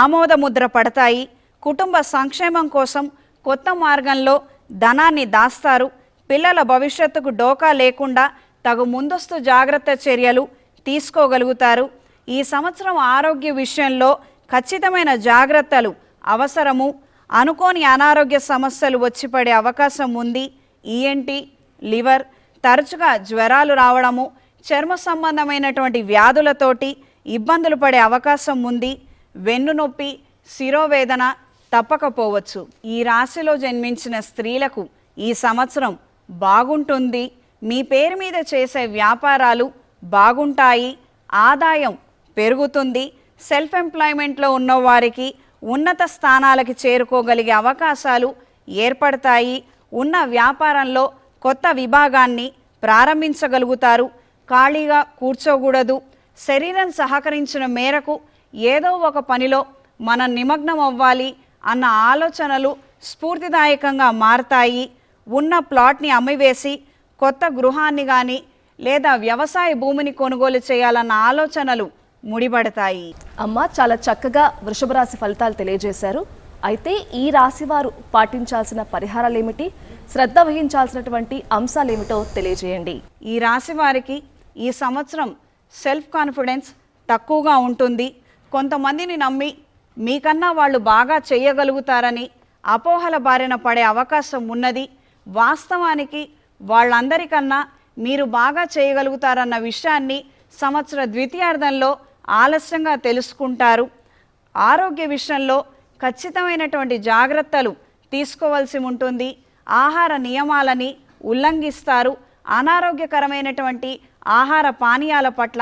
ఆమోదముద్ర పడతాయి. కుటుంబ సంక్షేమం కోసం కొత్త మార్గంలో ధనాన్ని దాస్తారు. పిల్లల భవిష్యత్తుకు డోకా లేకుండా తగు ముందస్తు జాగ్రత్త చర్యలు తీసుకోగలుగుతారు. ఈ సంవత్సరం ఆరోగ్య విషయంలో ఖచ్చితమైన జాగ్రత్తలు అవసరము. అనుకోని అనారోగ్య సమస్యలు వచ్చి పడే అవకాశం ఉంది. ఈఎన్టీ, లివర్, తరచుగా జ్వరాలు రావడము, చర్మ సంబంధమైనటువంటి వ్యాధులతోటి ఇబ్బందులు పడే అవకాశం ఉంది. వెన్నునొప్పి, శిరోవేదన తప్పకపోవచ్చు. ఈ రాశిలో జన్మించిన స్త్రీలకు ఈ సంవత్సరం బాగుంటుంది. మీ పేరు మీద చేసే వ్యాపారాలు బాగుంటాయి. ఆదాయం పెరుగుతుంది. సెల్ఫ్ ఎంప్లాయ్మెంట్లో ఉన్నవారికి ఉన్నత స్థానాలకి చేరుకోగలిగే అవకాశాలు ఏర్పడతాయి. ఉన్న వ్యాపారంలో కొత్త విభాగాన్ని ప్రారంభించగలుగుతారు. ఖాళీగా కూర్చోకూడదు. శరీరం సహకరించిన మేరకు ఏదో ఒక పనిలో మనం నిమగ్నం అవ్వాలి అన్న ఆలోచనలు స్ఫూర్తిదాయకంగా మారతాయి. ఉన్న ప్లాట్ని అమ్మివేసి కొత్త గృహాన్ని కానీ లేదా వ్యవసాయ భూమిని కొనుగోలు చేయాలన్న ఆలోచనలు ముడిపడతాయి. అమ్మ, చాలా చక్కగా వృషభ రాశి ఫలితాలు తెలియజేశారు. అయితే ఈ రాశి వారు పాటించాల్సిన పరిహారాలు ఏమిటి, శ్రద్ధ వహించాల్సినటువంటి అంశాలు ఏమిటో తెలియజేయండి. ఈ రాశి వారికి ఈ సంవత్సరం సెల్ఫ్ కాన్ఫిడెన్స్ తక్కువగా ఉంటుంది. కొంతమందిని నమ్మి మీకన్నా వాళ్ళు బాగా చేయగలుగుతారని అపోహల బారిన పడే అవకాశం ఉన్నది. వాస్తవానికి వాళ్ళందరికన్నా మీరు బాగా చేయగలుగుతారన్న విషయాన్ని సంవత్సర ద్వితీయార్థంలో ఆలస్యంగా తెలుసుకుంటారు. ఆరోగ్య విషయంలో ఖచ్చితమైనటువంటి జాగ్రత్తలు తీసుకోవాల్సి ఉంటుంది. ఆహార నియమాలని ఉల్లంఘిస్తారు. అనారోగ్యకరమైనటువంటి ఆహార పానీయాల పట్ల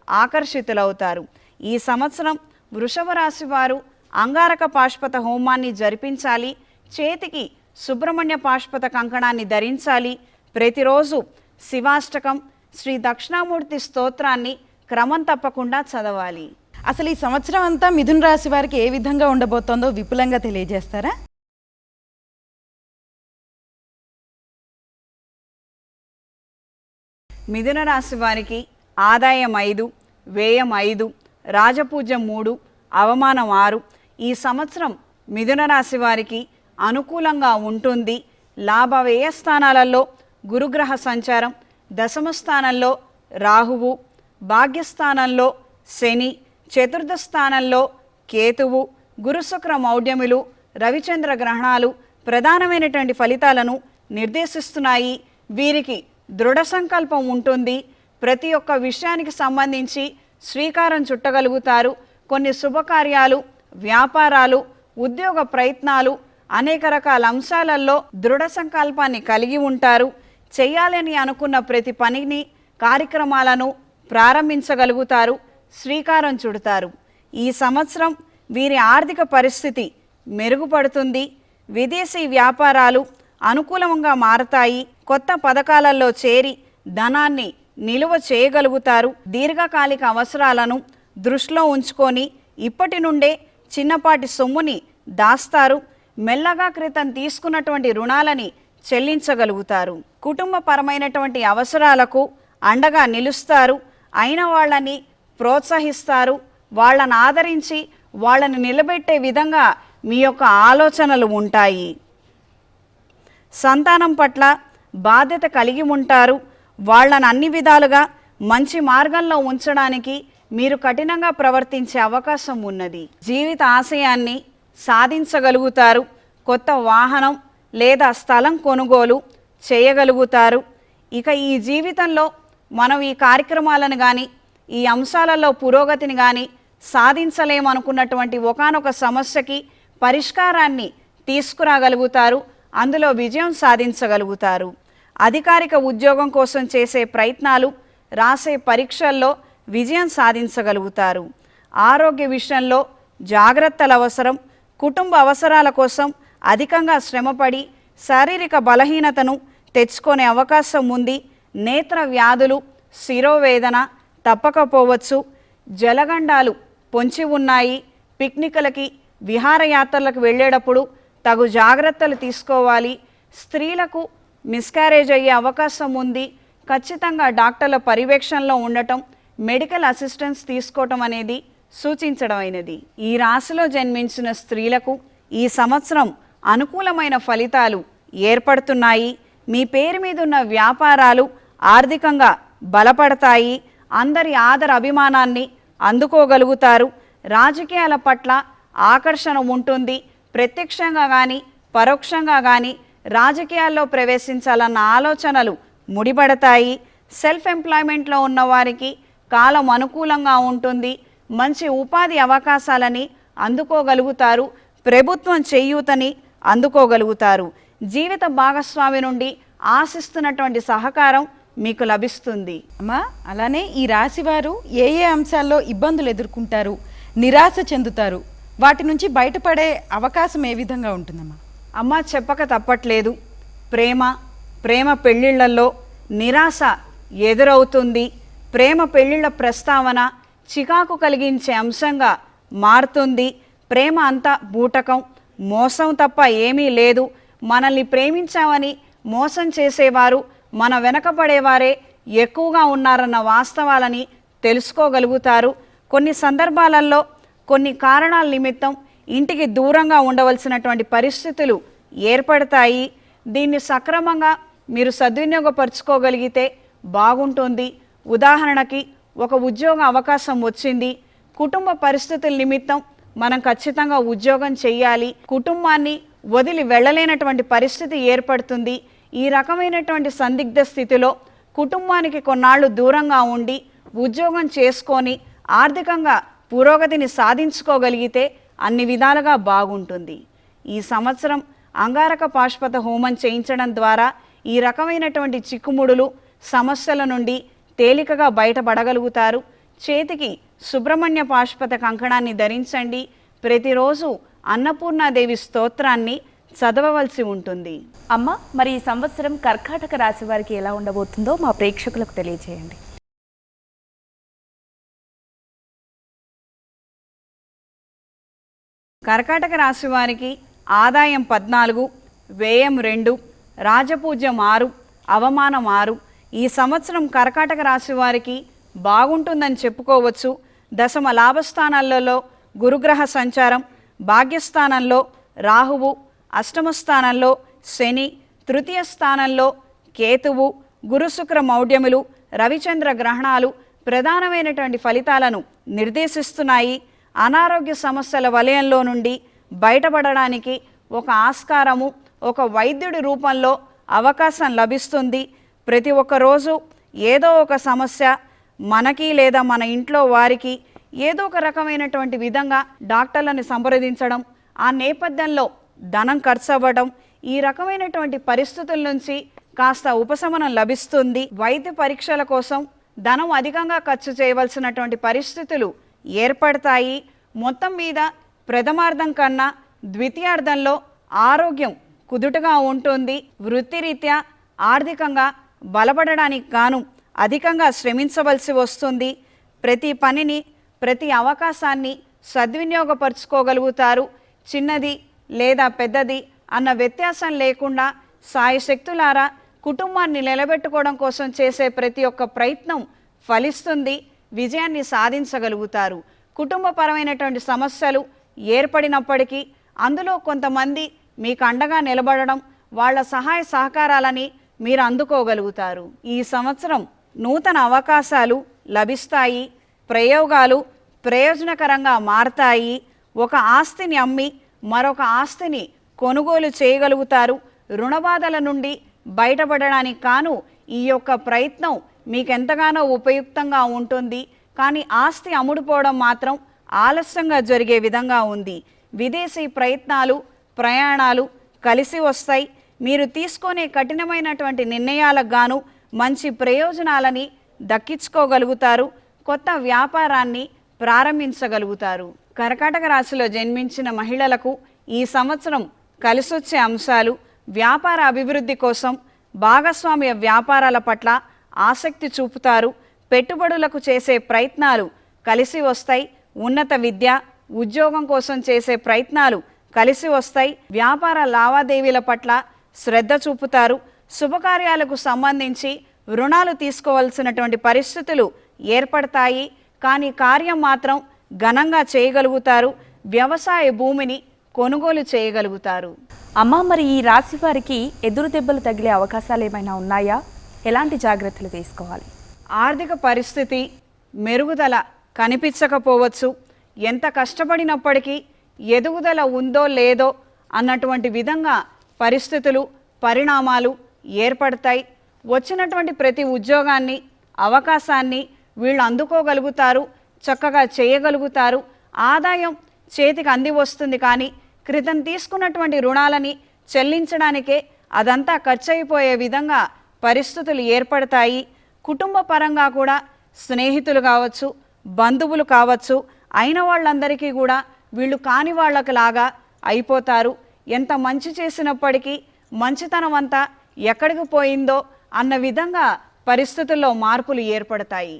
ఆకర్షితులవుతారు. ఈ సంవత్సరం వృషభ రాశి వారు అంగారక పాశుపత హోమాన్ని జరిపించాలి. చేతికి సుబ్రహ్మణ్య పాశుపత కంకణాన్ని ధరించాలి. ప్రతిరోజు శివాష్టకం, శ్రీ దక్షిణామూర్తి స్తోత్రాన్ని క్రమం తప్పకుండా చదవాలి. అసలు ఈ సంవత్సరం అంతా మిథున రాశి వారికి ఏ విధంగా ఉండబోతోందో విపులంగా తెలియజేస్తారా? మిథున రాశి వారికి ఆదాయం 5, వ్యయం 5, రాజపూజ్యం 3, అవమానం 6. ఈ సంవత్సరం మిథున రాశి వారికి అనుకూలంగా ఉంటుంది. లాభ వ్యయ స్థానాలలో గురుగ్రహ సంచారం, దశమ స్థానంలో రాహువు, భాగ్యస్థానంలో శని, చతుర్థ స్థానంలో కేతువు, గురుశుక్ర మౌఢ్యములు, రవిచంద్ర గ్రహణాలు ప్రధానమైనటువంటి ఫలితాలను నిర్దేశిస్తున్నాయి. వీరికి దృఢ సంకల్పం ఉంటుంది. ప్రతి ఒక్క విషయానికి సంబంధించి శ్రీకారం చుట్టగలుగుతారు. కొన్ని శుభకార్యాలు, వ్యాపారాలు, ఉద్యోగ ప్రయత్నాలు, అనేక రకాల అంశాలలో దృఢ సంకల్పాన్ని కలిగి ఉంటారు. చేయాలని అనుకున్న ప్రతి పనిని, కార్యక్రమాలను ప్రారంభించగలుగుతారు, శ్రీకారం చుడతారు. ఈ సంవత్సరం వీరి ఆర్థిక పరిస్థితి మెరుగుపడుతుంది. విదేశీ వ్యాపారాలు అనుకూలంగా మారతాయి. కొత్త పథకాలలో చేరి ధనాన్ని నిలువ చేయగలుగుతారు. దీర్ఘకాలిక అవసరాలను దృష్టిలో ఉంచుకొని ఇప్పటి నుండే చిన్నపాటి సొమ్ముని దాస్తారు. మెల్లగా క్రితం తీసుకున్నటువంటి రుణాలని చెల్లించగలుగుతారు. కుటుంబపరమైనటువంటి అవసరాలకు అండగా నిలుస్తారు. అయిన వాళ్ళని ప్రోత్సహిస్తారు. వాళ్ళని ఆదరించి వాళ్ళని నిలబెట్టే విధంగా మీ యొక్క ఆలోచనలు ఉంటాయి. సంతానం పట్ల బాధ్యత కలిగి ఉంటారు. వాళ్ళని అన్ని విధాలుగా మంచి మార్గంలో ఉంచడానికి మీరు కఠినంగా ప్రవర్తించే అవకాశం ఉన్నది. జీవిత ఆశయాన్ని సాధించగలుగుతారు. కొత్త వాహనం లేదా స్థలం కొనుగోలు చేయగలుగుతారు. ఇక ఈ జీవితంలో మనం ఈ కార్యక్రమాలను కానీ, ఈ అంశాలలో పురోగతిని కానీ సాధించలేమనుకున్నటువంటి ఒకానొక సమస్యకి పరిష్కారాన్ని తీసుకురాగలుగుతారు. అందులో విజయం సాధించగలుగుతారు. అధికారిక ఉద్యోగం కోసం చేసే ప్రయత్నాలు, రాసే పరీక్షల్లో విజయం సాధించగలుగుతారు. ఆరోగ్య విషయంలో జాగ్రత్తల అవసరం. కుటుంబ అవసరాల కోసం అధికంగా శ్రమపడి శారీరక బలహీనతను తెచ్చుకునే అవకాశం ఉంది. నేత్ర వ్యాధులు, శిరోవేదన తప్పకపోవచ్చు. జలగండాలు పొంచి ఉన్నాయి. పిక్నిక్లకి, విహారయాత్రలకు వెళ్ళేటప్పుడు తగు జాగ్రత్తలు తీసుకోవాలి. స్త్రీలకు మిస్క్యారేజ్ అయ్యే అవకాశం ఉంది. ఖచ్చితంగా డాక్టర్ల పర్యవేక్షణలో ఉండటం, మెడికల్ అసిస్టెన్స్ తీసుకోవటం అనేది సూచించడమైనది. ఈ రాశిలో జన్మించిన స్త్రీలకు ఈ సంవత్సరం అనుకూలమైన ఫలితాలు ఏర్పడుతున్నాయి. మీ పేరు మీద ఉన్న వ్యాపారాలు ఆర్థికంగా బలపడతాయి. అందరి ఆదర అభిమానాన్ని అందుకోగలుగుతారు. రాజకీయాల పట్ల ఆకర్షణ ఉంటుంది. ప్రత్యక్షంగా కానీ పరోక్షంగా కానీ రాజకీయాల్లో ప్రవేశించాలన్న ఆలోచనలు ముడిపడతాయి. సెల్ఫ్ ఎంప్లాయ్మెంట్లో ఉన్నవారికి కాలం అనుకూలంగా ఉంటుంది. మంచి ఉపాధి అవకాశాలని అందుకోగలుగుతారు. ప్రభుత్వం చేయూతని అందుకోగలుగుతారు. జీవిత భాగస్వామి నుండి ఆశిస్తున్నటువంటి సహకారం మీకు లభిస్తుంది. అమ్మా, అలానే ఈ రాశివారు ఏ ఏ అంశాల్లో ఇబ్బందులు ఎదుర్కొంటారు, నిరాశ చెందుతారు, వాటి నుంచి బయటపడే అవకాశం ఏ విధంగా ఉంటుందమ్మా? అమ్మ, చెప్పక తప్పట్లేదు. ప్రేమ పెళ్ళిళ్ళల్లో నిరాశ ఎదురవుతుంది. ప్రేమ పెళ్ళిళ్ళ ప్రస్తావన చికాకు కలిగించే అంశంగా మారుతుంది. ప్రేమ అంతా బూటకం, మోసం తప్ప ఏమీ లేదు. మనల్ని ప్రేమించామని మోసం చేసేవారు మన వెనకపడేవారే ఎక్కువగా ఉన్నారన్న వాస్తవాలని తెలుసుకోగలుగుతారు. కొన్ని సందర్భాలలో కొన్ని కారణాల నిమిత్తం ఇంటికి దూరంగా ఉండవలసినటువంటి పరిస్థితులు ఏర్పడతాయి. దీన్ని సక్రమంగా మీరు సద్వినియోగపరుచుకోగలిగితే బాగుంటుంది. ఉదాహరణకి, ఒక ఉద్యోగ అవకాశం వచ్చింది. కుటుంబ పరిస్థితుల నిమిత్తం మనం ఖచ్చితంగా ఉద్యోగం చేయాలి. కుటుంబాన్ని వదిలి వెళ్ళలేనటువంటి పరిస్థితి ఏర్పడుతుంది. ఈ రకమైనటువంటి సందిగ్ధ స్థితిలో కుటుంబానికి కొన్నాళ్ళు దూరంగా ఉండి ఉద్యోగం చేసుకొని ఆర్థికంగా పురోగతిని సాధించుకోగలిగితే అన్ని విధాలుగా బాగుంటుంది. ఈ సంవత్సరం అంగారక పాశుపత హోమం చేయించడం ద్వారా ఈ రకమైనటువంటి చిక్కుముడులు సమస్యల నుండి తేలికగా బయటపడగలుగుతారు. చేతికి సుబ్రహ్మణ్య పాశుపత కంకణాన్ని ధరించండి. ప్రతిరోజు అన్నపూర్ణాదేవి స్తోత్రాన్ని చదవవలసి ఉంటుంది. అమ్మ, మరి ఈ సంవత్సరం కర్కాటక రాశి వారికి ఎలా ఉండబోతుందో మా ప్రేక్షకులకు తెలియజేయండి. కర్కాటక రాశి వారికి ఆదాయం 14, వ్యయం 2, రాజపూజ్యం 6, అవమానం 6. ఈ సంవత్సరం కర్కాటక రాశి వారికి బాగుంటుందని చెప్పుకోవచ్చు. దశమ లాభస్థానాలలో గురుగ్రహ సంచారం, భాగ్యస్థానంలో రాహువు, అష్టమ స్థానంలో శని, తృతీయ స్థానంలో కేతువు, గురుశుక్ర మౌఢ్యములు, రవిచంద్ర గ్రహణాలు ప్రధానమైనటువంటి ఫలితాలను నిర్దేశిస్తున్నాయి. అనారోగ్య సమస్యల వలయంలో నుండి బయటపడడానికి ఒక ఆస్కారము, ఒక వైద్యుడి రూపంలో అవకాశం లభిస్తుంది. ప్రతి ఒక్క రోజు ఏదో ఒక సమస్య మనకి లేదా మన ఇంట్లో వారికి ఏదో ఒక రకమైనటువంటి విధంగా డాక్టర్లను సంప్రదించడం, ఆ నేపథ్యంలో ధనం ఖర్చు అవ్వడం, ఈ రకమైనటువంటి పరిస్థితుల నుంచి కాస్త ఉపశమనం లభిస్తుంది. వైద్య పరీక్షల కోసం ధనం అధికంగా ఖర్చు చేయవలసినటువంటి పరిస్థితులు ఏర్పడతాయి. మొత్తం మీద ప్రథమార్థం కన్నా ద్వితీయార్థంలో ఆరోగ్యం కుదుటగా ఉంటుంది. వృత్తిరీత్యా ఆర్థికంగా బలపడడానికి గాను అధికంగా శ్రమించవలసి వస్తుంది. ప్రతి పనిని, ప్రతి అవకాశాన్ని సద్వినియోగపరుచుకోగలుగుతారు. చిన్నది లేదా పెద్దది అన్న వ్యత్యాసం లేకుండా సాయశక్తులారా కుటుంబాన్ని నిలబెట్టుకోవడం కోసం చేసే ప్రతి ఒక్క ప్రయత్నం ఫలిస్తుంది. విజయాన్ని సాధించగలుగుతారు. కుటుంబపరమైనటువంటి సమస్యలు ఏర్పడినప్పటికీ అందులో కొంతమంది మీకు అండగా నిలబడడం, వాళ్ళ సహాయ సహకారాలని మీరు అందుకోగలుగుతారు. ఈ సంవత్సరం నూతన అవకాశాలు లభిస్తాయి. ప్రయోగాలు ప్రయోజనకరంగా మారతాయి. ఒక ఆస్తిని అమ్మి మరొక ఆస్తిని కొనుగోలు చేయగలుగుతారు. రుణబాధల నుండి బయటపడడానికి కాను ఈ యొక్క ప్రయత్నం మీకెంతగానో ఉపయుక్తంగా ఉంటుంది. కానీ ఆస్తి అమ్ముడుపోవడం మాత్రం ఆలస్యంగా జరిగే విధంగా ఉంది. విదేశీ ప్రయత్నాలు, ప్రయాణాలు కలిసి వస్తాయి. మీరు తీసుకునే కఠినమైనటువంటి నిర్ణయాలకు గాను మంచి ప్రయోజనాలని దక్కించుకోగలుగుతారు. కొత్త వ్యాపారాన్ని ప్రారంభించగలుగుతారు. కర్కాటక రాశిలో జన్మించిన మహిళలకు ఈ సంవత్సరం కలిసొచ్చే అంశాలు: వ్యాపార అభివృద్ధి కోసం భాగస్వామ్య వ్యాపారాల పట్ల ఆసక్తి చూపుతారు. పెట్టుబడులకు చేసే ప్రయత్నాలు కలిసి వస్తాయి. ఉన్నత విద్య, ఉద్యోగం కోసం చేసే ప్రయత్నాలు కలిసి వస్తాయి. వ్యాపార లావాదేవీల పట్ల శ్రద్ధ చూపుతారు. శుభకార్యాలకు సంబంధించి రుణాలు తీసుకోవాల్సినటువంటి పరిస్థితులు ఏర్పడతాయి. కానీ కార్యం మాత్రం ఘనంగా చేయగలుగుతారు. వ్యవసాయ భూమిని కొనుగోలు చేయగలుగుతారు. అమ్మ, మరి ఈ రాశి వారికి ఎదురు దెబ్బలు తగిలే అవకాశాలు ఏమైనా ఉన్నాయా? ఎలాంటి జాగ్రత్తలు తీసుకోవాలి? ఆర్థిక పరిస్థితి మెరుగుదల కనిపించకపోవచ్చు. ఎంత కష్టపడినప్పటికీ ఎదుగుదల ఉందో లేదో అన్నటువంటి విధంగా పరిస్థితులు, పరిణామాలు ఏర్పడతాయి. వచ్చినటువంటి ప్రతి ఉద్యోగాన్ని, అవకాశాన్ని వీళ్ళు అందుకోగలుగుతారు, చక్కగా చేయగలుగుతారు. ఆదాయం చేతికి అంది వస్తుంది. కానీ క్రితం తీసుకున్నటువంటి రుణాలని చెల్లించడానికే అదంతా ఖర్చు అయిపోయే విధంగా పరిస్థితులు ఏర్పడతాయి. కుటుంబ పరంగా కూడా స్నేహితులు కావచ్చు, బంధువులు కావచ్చు, అయిన వాళ్ళందరికీ కూడా వీళ్ళు కాని వాళ్ళకిలాగా అయిపోతారు. ఎంత మంచి చేసినప్పటికీ మంచితనం అంతా ఎక్కడికి పోయిందో అన్న విధంగా పరిస్థితుల్లో మార్పులు ఏర్పడతాయి.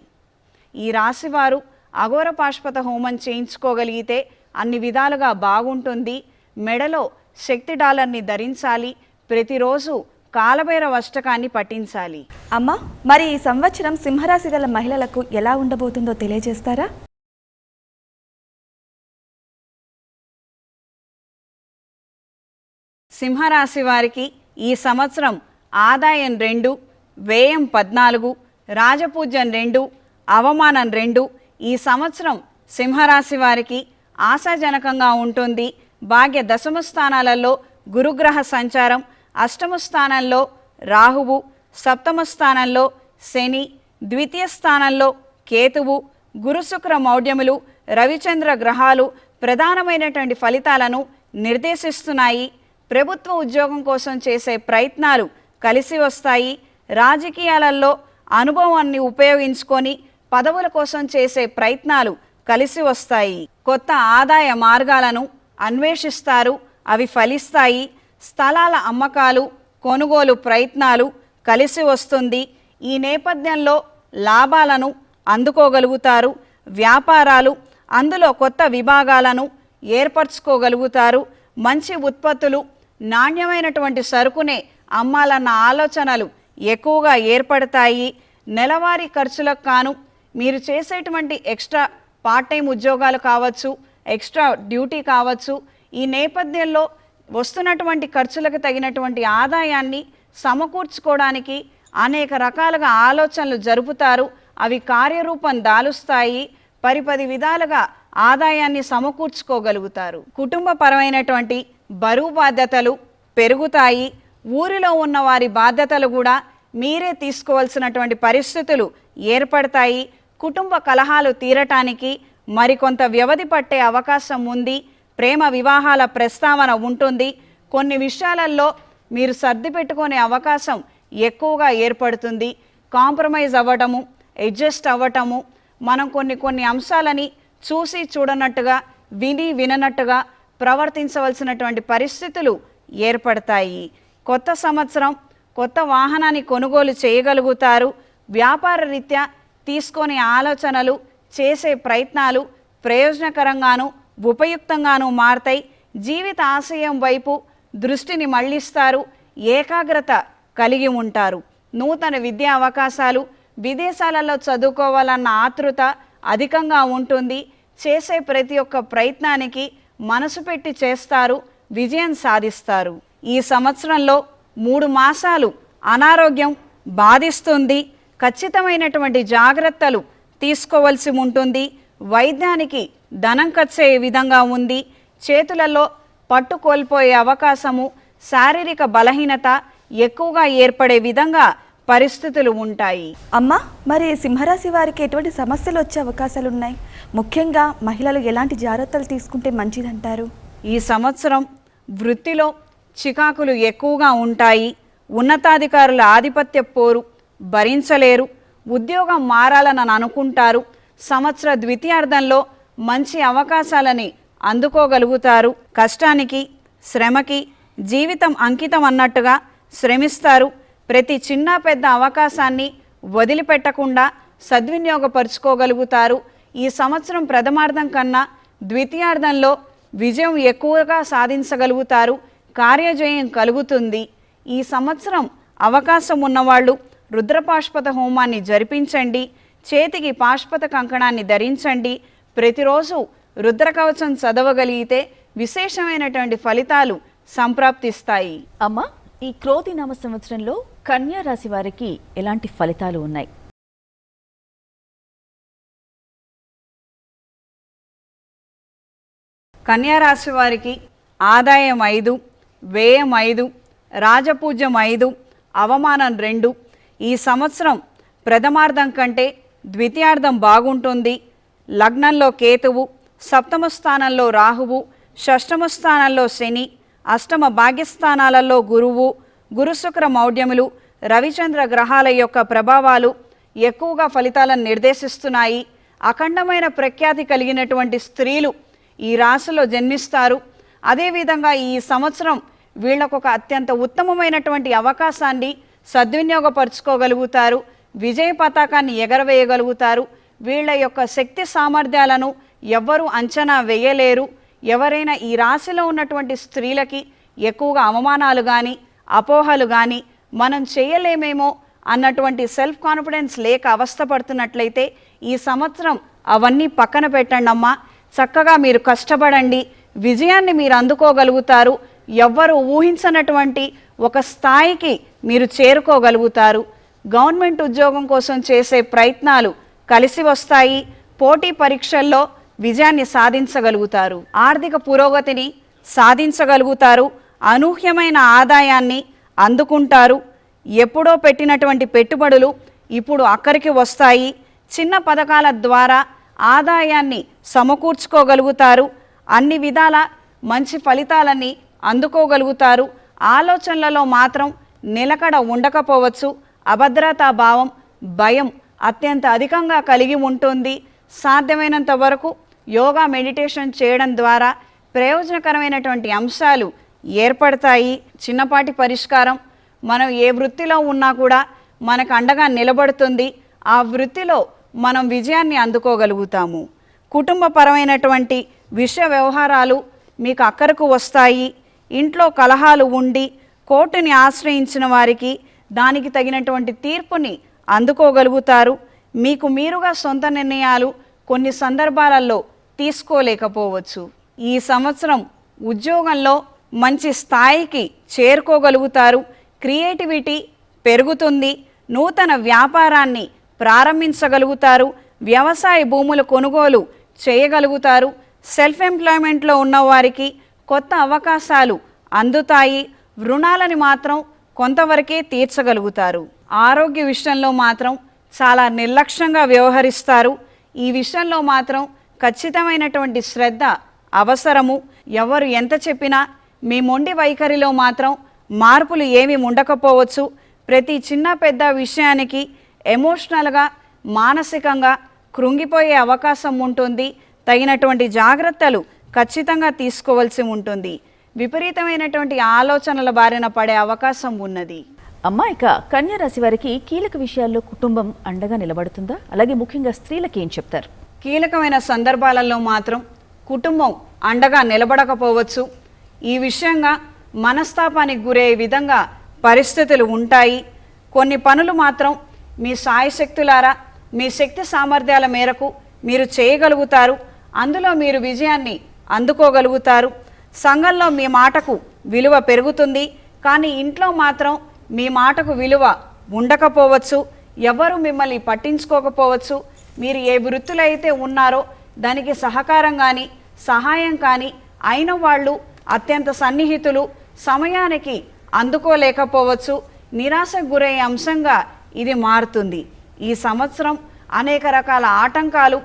ఈ రాశివారు అఘోర పాశుపత హోమం చేయించుకోగలిగితే అన్ని విధాలుగా బాగుంటుంది. మెడలో శక్తి డాలర్ని ధరించాలి. ప్రతిరోజు కాలభైరవ అష్టకాన్ని పఠించాలి. అమ్మ, మరి ఈ సంవత్సరం సింహరాశి గల మహిళలకు ఎలా ఉండబోతుందో తెలియజేస్తారా? సింహరాశి వారికి ఈ సంవత్సరం ఆదాయం 2, వ్యయం 14, రాజపూజ్యం 2, అవమానం 2. ఈ సంవత్సరం సింహరాశి వారికి ఆశాజనకంగా ఉంటుంది. భాగ్య దశమ స్థానాలలో గురుగ్రహ సంచారం, అష్టమ స్థానంలో రాహువు, సప్తమ స్థానంలో శని, ద్వితీయ స్థానంలో కేతువు, గురుశుక్ర మౌఢ్యములు, రవిచంద్ర గ్రహాలు ప్రధానమైనటువంటి ఫలితాలను నిర్దేశిస్తున్నాయి. ప్రభుత్వ ఉద్యోగం కోసం చేసే ప్రయత్నాలు కలిసి వస్తాయి. రాజకీయాలలో అనుభవాన్ని ఉపయోగించుకొని పదవుల కోసం చేసే ప్రయత్నాలు కలిసి వస్తాయి. కొత్త ఆదాయ మార్గాలను అన్వేషిస్తారు, అవి ఫలిస్తాయి. స్థలాల అమ్మకాలు, కొనుగోలు ప్రయత్నాలు కలిసి వస్తుంది. ఈ నేపథ్యంలో లాభాలను అందుకోగలుగుతారు. వ్యాపారాలు, అందులో కొత్త విభాగాలను ఏర్పరచుకోగలుగుతారు. మంచి ఉత్పత్తులు, నాణ్యమైనటువంటి సరుకునే అమ్మాలన్న ఆలోచనలు ఎక్కువగా ఏర్పడతాయి. నెలవారీ ఖర్చులకు కాను మీరు చేసేటువంటి ఎక్స్ట్రా పార్ట్ టైం ఉద్యోగాలు కావచ్చు, ఎక్స్ట్రా డ్యూటీ కావచ్చు, ఈ నేపథ్యంలో వస్తున్నటువంటి ఖర్చులకు తగినటువంటి ఆదాయాన్ని సమకూర్చుకోవడానికి అనేక రకాలుగా ఆలోచనలు జరుపుతారు. అవి కార్యరూపం దాలుస్తాయి. పరిపది విధాలుగా ఆదాయాన్ని సమకూర్చుకోగలుగుతారు. కుటుంబపరమైనటువంటి బరువు బాధ్యతలు పెరుగుతాయి. ఊరిలో ఉన్న వారి బాధ్యతలు కూడా మీరే తీసుకోవాల్సినటువంటి పరిస్థితులు ఏర్పడతాయి. కుటుంబ కలహాలు తీరటానికి మరికొంత వ్యవధి పట్టే అవకాశం ఉంది. ప్రేమ వివాహాల ప్రస్తావన ఉంటుంది. కొన్ని విషయాలలో మీరు సర్ది పెట్టుకునే అవకాశం ఎక్కువగా ఏర్పడుతుంది. కాంప్రమైజ్ అవ్వటము, అడ్జస్ట్ అవ్వటము, మనం కొన్ని అంశాలని చూసి చూడనట్టుగా, విని విననట్టుగా ప్రవర్తించవలసినటువంటి పరిస్థితులు ఏర్పడతాయి. కొత్త సంవత్సరం కొత్త వాహనాన్ని కొనుగోలు చేయగలుగుతారు. వ్యాపార రీత్యా తీసుకునే ఆలోచనలు, చేసే ప్రయత్నాలు ప్రయోజనకరంగాను ఉపయుక్తంగాను మారతాయి. జీవిత ఆశయం వైపు దృష్టిని మళ్లిస్తారు. ఏకాగ్రత కలిగి ఉంటారు. నూతన విద్యా అవకాశాలు, విదేశాలలో చదువుకోవాలన్న ఆతృత అధికంగా ఉంటుంది. చేసే ప్రతి ఒక్క ప్రయత్నానికి మనసు పెట్టి చేస్తారు, విజయం సాధిస్తారు. ఈ సంవత్సరంలో 3 మాసాలు అనారోగ్యం బాధిస్తుంది. ఖచ్చితమైనటువంటి జాగ్రత్తలు తీసుకోవాల్సి ఉంటుంది. వైద్యానికి ధనం ఖర్చే విధంగా ఉంది. చేతులలో పట్టు కోల్పోయే అవకాశము, శారీరక బలహీనత ఎక్కువగా ఏర్పడే విధంగా పరిస్థితులు ఉంటాయి. అమ్మ, మరి సింహరాశి వారికి ఎటువంటి సమస్యలు వచ్చే అవకాశాలు ఉన్నాయి? ముఖ్యంగా మహిళలు ఎలాంటి జాగ్రత్తలు తీసుకుంటే మంచిదంటారు? ఈ సంవత్సరం వృత్తిలో చికాకులు ఎక్కువగా ఉంటాయి. ఉన్నతాధికారుల ఆధిపత్య పోరు భరించలేరు. ఉద్యోగం మారాలని అనుకుంటారు. సంవత్సర ద్వితీయార్థంలో మంచి అవకాశాలని అందుకోగలుగుతారు. కష్టానికి, శ్రమకి జీవితం అంకితం అన్నట్టుగా శ్రమిస్తారు. ప్రతి చిన్న పెద్ద అవకాశాన్ని వదిలిపెట్టకుండా సద్వినియోగపరుచుకోగలుగుతారు. ఈ సంవత్సరం ప్రథమార్థం కన్నా ద్వితీయార్థంలో విజయం ఎక్కువగా సాధించగలుగుతారు. కార్యజయం కలుగుతుంది. ఈ సంవత్సరం అవకాశం ఉన్నవాళ్ళు రుద్రపాశుపత హోమాన్ని జరిపించండి. చేతికి పాశుపత కంకణాన్ని ధరించండి. ప్రతిరోజు రుద్రకవచం చదవగలిగితే విశేషమైనటువంటి ఫలితాలు సంప్రాప్తిస్తాయి. అమ్మ, ఈ క్రోధి నామ సంవత్సరంలో కన్యా రాశి వారికి ఎలాంటి ఫలితాలు ఉన్నాయి? కన్యా రాశి వారికి ఆదాయం 5, వ్యయం 5, రాజపూజ్యం 5, అవమానం 2. ఈ సంవత్సరం ప్రథమార్థం కంటే ద్వితీయార్థం బాగుంటుంది. లగ్నంలో కేతువు, సప్తమ స్థానంలో రాహువు, షష్టమ స్థానంలో శని, అష్టమ భాగ్యస్థానాలలో గురువు, గురుశుక్ర మౌఢ్యములు రవిచంద్ర గ్రహాల యొక్క ప్రభావాలు ఎక్కువగా ఫలితాలను నిర్దేశిస్తున్నాయి. అఖండమైన ప్రఖ్యాతి కలిగినటువంటి స్త్రీలు ఈ రాశిలో జన్మిస్తారు. అదేవిధంగా ఈ సంవత్సరం వీళ్ళకొక అత్యంత ఉత్తమమైనటువంటి అవకాశాన్ని సద్వినియోగపరుచుకోగలుగుతారు. విజయ పతాకాన్ని ఎగరవేయగలుగుతారు. వీళ్ళ యొక్క శక్తి సామర్థ్యాలను ఎవ్వరూ అంచనా వేయలేరు. ఎవరైనా ఈ రాశిలో ఉన్నటువంటి స్త్రీలకి ఎక్కువగా అవమానాలు కానీ అపోహలు కానీ మనం చేయలేమేమో అన్నటువంటి సెల్ఫ్ కాన్ఫిడెన్స్ లేక అవస్థపడుతున్నట్లయితే ఈ సంవత్సరం అవన్నీ పక్కన పెట్టండి అమ్మా. చక్కగా మీరు కష్టపడండి, విజయాన్ని మీరు అందుకోగలుగుతారు. ఎవ్వరు ఊహించనటువంటి ఒక స్థాయికి మీరు చేరుకోగలుగుతారు. గవర్నమెంట్ ఉద్యోగం కోసం చేసే ప్రయత్నాలు కలిసి వస్తాయి. పోటీ పరీక్షల్లో విజయాన్ని సాధించగలుగుతారు. ఆర్థిక పురోగతిని సాధించగలుగుతారు. అనూహ్యమైన ఆదాయాన్ని అందుకుంటారు. ఎప్పుడో పెట్టినటువంటి పెట్టుబడులు ఇప్పుడు అక్కడికి వస్తాయి. చిన్న పథకాల ద్వారా ఆదాయాన్ని సమకూర్చుకోగలుగుతారు. అన్ని విధాల మంచి ఫలితాలని అందుకోగలుగుతారు. ఆలోచనలలో మాత్రం నిలకడ ఉండకపోవచ్చు. అభద్రతా భావం, భయం అత్యంత అధికంగా కలిగి ఉంటుంది. సాధ్యమైనంత వరకు యోగా మెడిటేషన్ చేయడం ద్వారా ప్రయోజనకరమైనటువంటి అంశాలు ఏర్పడతాయి. చిన్నపాటి పరిష్కారం మనం ఏ వృత్తిలో ఉన్నా కూడా మనకు అండగా నిలబడుతుంది. ఆ వృత్తిలో మనం విజయాన్ని అందుకోగలుగుతాము. కుటుంబపరమైనటువంటి విషయ వ్యవహారాలు మీకు అక్కరకు వస్తాయి. ఇంట్లో కలహాలు ఉండి కోర్టుని ఆశ్రయించిన వారికి దానికి తగినటువంటి తీర్పుని అందుకోగలుగుతారు. మీకు మీరుగా సొంత నిర్ణయాలు కొన్ని సందర్భాలలో తీసుకోలేకపోవచ్చు. ఈ సంవత్సరం ఉద్యోగంలో మంచి స్థాయికి చేరుకోగలుగుతారు. క్రియేటివిటీ పెరుగుతుంది. నూతన వ్యాపారాన్ని ప్రారంభించగలుగుతారు. వ్యవసాయ భూముల కొనుగోలు చేయగలుగుతారు. సెల్ఫ్ ఎంప్లాయ్మెంట్లో ఉన్నవారికి కొత్త అవకాశాలు అందుతాయి. రుణాలని మాత్రం కొంతవరకే తీర్చగలుగుతారు. ఆరోగ్య విషయంలో మాత్రం చాలా నిర్లక్ష్యంగా వ్యవహరిస్తారు. ఈ విషయంలో మాత్రం ఖచ్చితమైనటువంటి శ్రద్ధ అవసరము. ఎవరు ఎంత చెప్పినా మీ మొండి వైఖరిలో మాత్రం మార్పులు ఏమీ ఉండకపోవచ్చు. ప్రతి చిన్న పెద్ద విషయానికి ఎమోషనల్గా మానసికంగా కృంగిపోయే అవకాశం ఉంటుంది. తగినటువంటి జాగ్రత్తలు ఖచ్చితంగా తీసుకోవాల్సి ఉంటుంది. విపరీతమైనటువంటి ఆలోచనల బారిన పడే అవకాశం ఉన్నది. అమ్మా, ఇక కన్యా రాశి వారికి కీలక విషయాల్లో కుటుంబం అండగా నిలబడుతుందా? అలాగే ముఖ్యంగా స్త్రీలకి ఏం చెప్తారు? కీలకమైన సందర్భాలలో మాత్రం కుటుంబం అండగా నిలబడకపోవచ్చు. ఈ విషయంగా మనస్తాపానికి గురయ్యే విధంగా పరిస్థితులు ఉంటాయి. కొన్ని పనులు మాత్రం మీ సాయశక్తులారా మీ శక్తి సామర్థ్యాల మేరకు మీరు చేయగలుగుతారు. అందులో మీరు విజయాన్ని అందుకోగలుగుతారు. సంఘంలో మీ మాటకు విలువ పెరుగుతుంది. కానీ ఇంట్లో మాత్రం మీ మాటకు విలువ ఉండకపోవచ్చు. ఎవరు మిమ్మల్ని పట్టించుకోకపోవచ్చు. మీరు ఏ వృత్తిలో అయితే ఉన్నారో దానికి సహకారం కానీ సహాయం కానీ అయిన వాళ్ళు అత్యంత సన్నిహితులు సమయానికి అందుకోలేకపోవచ్చు. నిరాశకు గురయ్యే అంశంగా ఇది మారుతుంది. ఈ సంవత్సరం అనేక రకాల ఆటంకాలు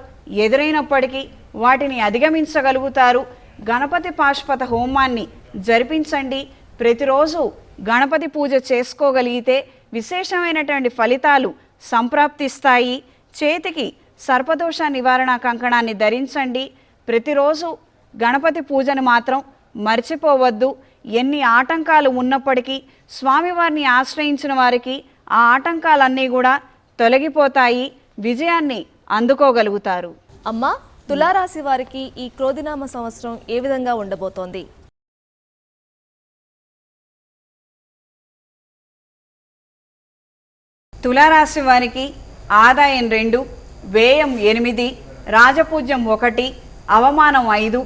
ఎదురైనప్పటికీ వాటిని అధిగమించగలుగుతారు. గణపతి పాశుపత హోమాన్ని జరిపించండి. ప్రతిరోజు గణపతి పూజ చేసుకోగలిగితే విశేషమైనటువంటి ఫలితాలు సంప్రాప్తిస్తాయి. చేతికి సర్పదోష నివారణ కంకణాన్ని ధరించండి. ప్రతిరోజు గణపతి పూజను మాత్రం మర్చిపోవద్దు. ఎన్ని ఆటంకాలు ఉన్నప్పటికీ స్వామివారిని ఆశ్రయించిన వారికి ఆ ఆటంకాలన్నీ కూడా తొలగిపోతాయి. విజయాన్ని అందుకోగలుగుతారు. అమ్మా, తులారాశి వారికి ఈ క్రోధినామ సంవత్సరం ఏ విధంగా ఉండబోతోంది? తులారాశి వారికి ఆదాయం 2, వ్యయం 8, రాజపూజ్యం 1, అవమానం 5.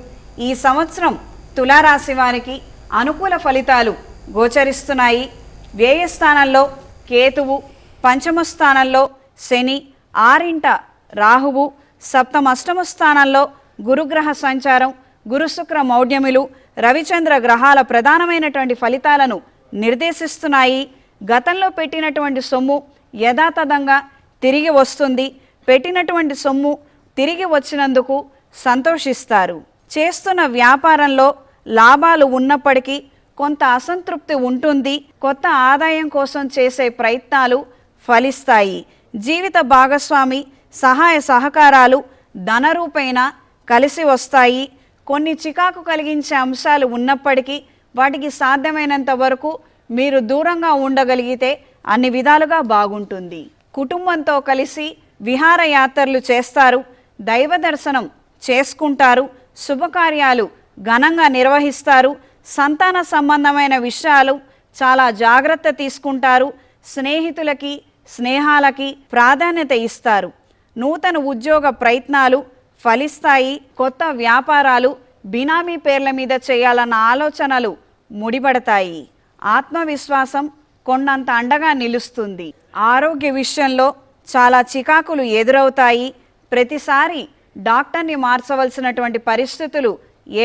ఈ సంవత్సరం తులారాశి వారికి అనుకూల ఫలితాలు గోచరిస్తున్నాయి. వ్యయస్థానంలో కేతువు, పంచమ స్థానంలో శని, 6వ రాహువు, సప్తమ అష్టమ స్థానంలో గురుగ్రహ సంచారం, గురుశుక్ర మౌఢ్యములు, రవిచంద్ర గ్రహాల ప్రధానమైనటువంటి ఫలితాలను నిర్దేశిస్తున్నాయి. గతంలో పెట్టినటువంటి సొమ్ము యథాతథంగా తిరిగి వస్తుంది. పెట్టినటువంటి సొమ్ము తిరిగి వచ్చినందుకు సంతోషిస్తారు. చేస్తున్న వ్యాపారంలో లాభాలు ఉన్నప్పటికీ కొంత అసంతృప్తి ఉంటుంది. కొత్త ఆదాయం కోసం చేసే ప్రయత్నాలు ఫలిస్తాయి. జీవిత భాగస్వామి సహాయ సహకారాలు ధనరూపేణ కలిసి వస్తాయి. కొన్ని చికాకు కలిగించే అంశాలు ఉన్నప్పటికీ వాటికి సాధ్యమైనంత వరకు మీరు దూరంగా ఉండగలిగితే అన్ని విధాలుగా బాగుంటుంది. కుటుంబంతో కలిసి విహారయాత్రలు చేస్తారు. దైవ దర్శనం చేసుకుంటారు. శుభకార్యాలు ఘనంగా నిర్వహిస్తారు. సంతాన సంబంధమైన విషయాలు చాలా జాగ్రత్త తీసుకుంటారు. స్నేహితులకి స్నేహాలకి ప్రాధాన్యత ఇస్తారు. నూతన ఉద్యోగ ప్రయత్నాలు ఫలిస్తాయి. కొత్త వ్యాపారాలు బినామీ పేర్ల మీద చేయాలన్న ఆలోచనలు ముడిపడతాయి. ఆత్మవిశ్వాసం కొండంత అండగా నిలుస్తుంది. ఆరోగ్య విషయంలో చాలా చికాకులు ఎదురవుతాయి. ప్రతిసారి డాక్టర్ని మార్చవలసినటువంటి పరిస్థితులు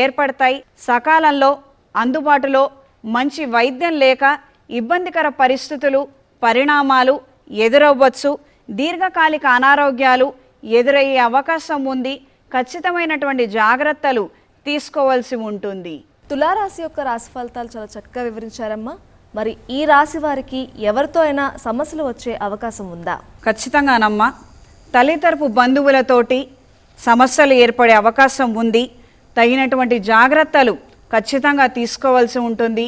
ఏర్పడతాయి. సకాలంలో అందుబాటులో మంచి వైద్యం లేక ఇబ్బందికర పరిస్థితులు పరిణామాలు ఎదురవ్వచ్చు. దీర్ఘకాలిక అనారోగ్యాలు ఎదురయ్యే అవకాశం ఉంది. ఖచ్చితమైనటువంటి జాగ్రత్తలు తీసుకోవాల్సి ఉంటుంది. తులారాశి యొక్క రాశి ఫలితాలు చాలా చక్కగా వివరించారమ్మా. మరి ఈ రాశి వారికి ఎవరితో అయినా సమస్యలు వచ్చే అవకాశం ఉందా? ఖచ్చితంగానమ్మా. తల్లితరపు బంధువులతోటి సమస్యలు ఏర్పడే అవకాశం ఉంది. తగినటువంటి జాగ్రత్తలు ఖచ్చితంగా తీసుకోవాల్సి ఉంటుంది.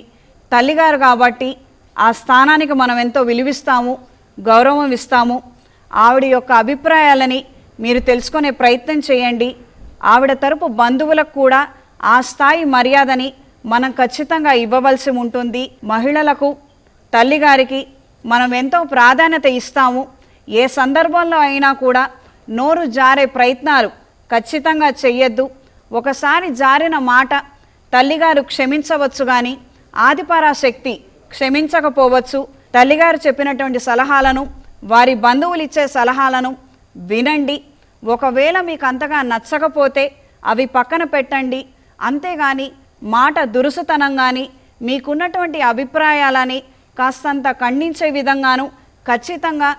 తల్లిగారు కాబట్టి ఆ స్థానానికి మనం ఎంతో విలువిస్తాము, గౌరవం ఇస్తాము. ఆవిడ యొక్క అభిప్రాయాలని మీరు తెలుసుకునే ప్రయత్నం చేయండి. ఆవిడ తరపు బంధువులకు కూడా ఆ స్థాయి మర్యాదని మనం ఖచ్చితంగా ఇవ్వవలసి ఉంటుంది. మహిళలకు తల్లిగారికి మనం ఎంతో ప్రాధాన్యత ఇస్తాము. ఏ సందర్భంలో అయినా కూడా నోరు జారే ప్రయత్నాలు ఖచ్చితంగా చెయ్యొద్దు. ఒకసారి జారిన మాట తల్లిగారు క్షమించవచ్చు కానీ ఆదిపరాశక్తి క్షమించకపోవచ్చు. తల్లిగారు చెప్పినటువంటి సలహాలను, వారి బంధువులు ఇచ్చే సలహాలను వినండి. ఒకవేళ మీకు అంతగా నచ్చకపోతే అవి పక్కన పెట్టండి. అంతేగాని మాట దురుసుతనం కానీ మీకున్నటువంటి అభిప్రాయాలని కాస్తంత ఖండించే విధంగాను ఖచ్చితంగా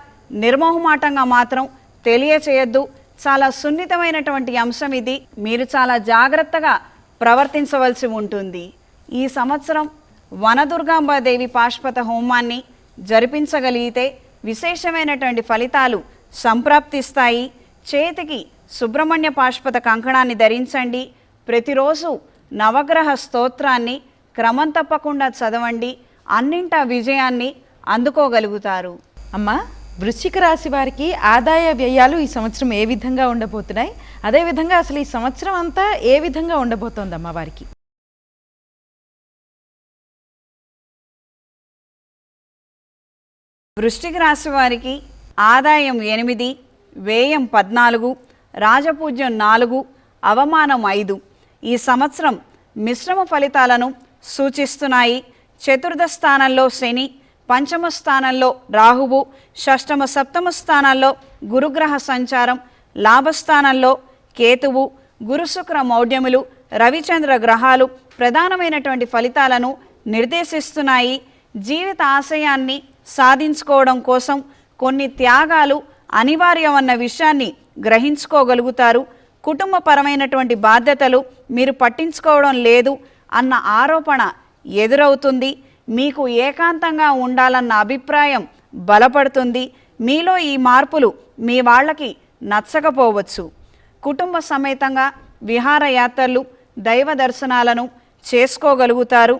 నిర్మోహమాటంగా మాత్రం తెలియచేయద్దు. చాలా సున్నితమైనటువంటి అంశం ఇది. మీరు చాలా జాగ్రత్తగా ప్రవర్తించవలసి ఉంటుంది. ఈ సంవత్సరం వనదుర్గాంబాదేవి పాశుపత హోమాన్ని జరిపించగలిగితే విశేషమైనటువంటి ఫలితాలు సంప్రాప్తిస్తాయి. చేతికి సుబ్రహ్మణ్య పాశుపత కంకణాన్ని ధరించండి. ప్రతిరోజు నవగ్రహ స్తోత్రాన్ని క్రమం తప్పకుండా చదవండి. అన్నింటా విజయాన్ని అందుకోగలుగుతారు. అమ్మా, వృశ్చిక రాశి వారికి ఆదాయ వ్యయాలు ఈ సంవత్సరం ఏ విధంగా ఉండబోతున్నాయి? అదేవిధంగా అసలు ఈ సంవత్సరం అంతా ఏ విధంగా ఉండబోతోందమ్మా వారికి? వృశ్చిక రాశి వారికి ఆదాయం 8, వ్యయం 14, రాజపూజ్యం 4, అవమానం 5. ఈ సంవత్సరం మిశ్రమ ఫలితాలను సూచిస్తున్నాయి. చతుర్థ స్థానంలో శని, పంచమ స్థానంలో రాహువు, షష్టమ సప్తమ స్థానాల్లో గురుగ్రహ సంచారం, లాభస్థానంలో కేతువు, గురుశుక్ర మౌఢ్యములు, రవిచంద్ర గ్రహాలు ప్రధానమైనటువంటి ఫలితాలను నిర్దేశిస్తున్నాయి. జీవిత ఆశయాన్ని సాధించుకోవడం కోసం కొన్ని త్యాగాలు అనివార్యమన్న విషయాన్ని గ్రహించుకోగలుగుతారు. కుటుంబపరమైనటువంటి బాధ్యతలు మీరు పట్టించుకోవడం లేదు అన్న ఆరోపణ ఎదురవుతుంది. మీకు ఏకాంతంగా ఉండాలన్న అభిప్రాయం బలపడుతుంది. మీలో ఈ మార్పులు మీ వాళ్ళకి నచ్చకపోవచ్చు. కుటుంబ సమేతంగా విహారయాత్రలు, దైవ దర్శనాలను చేసుకోగలుగుతారు.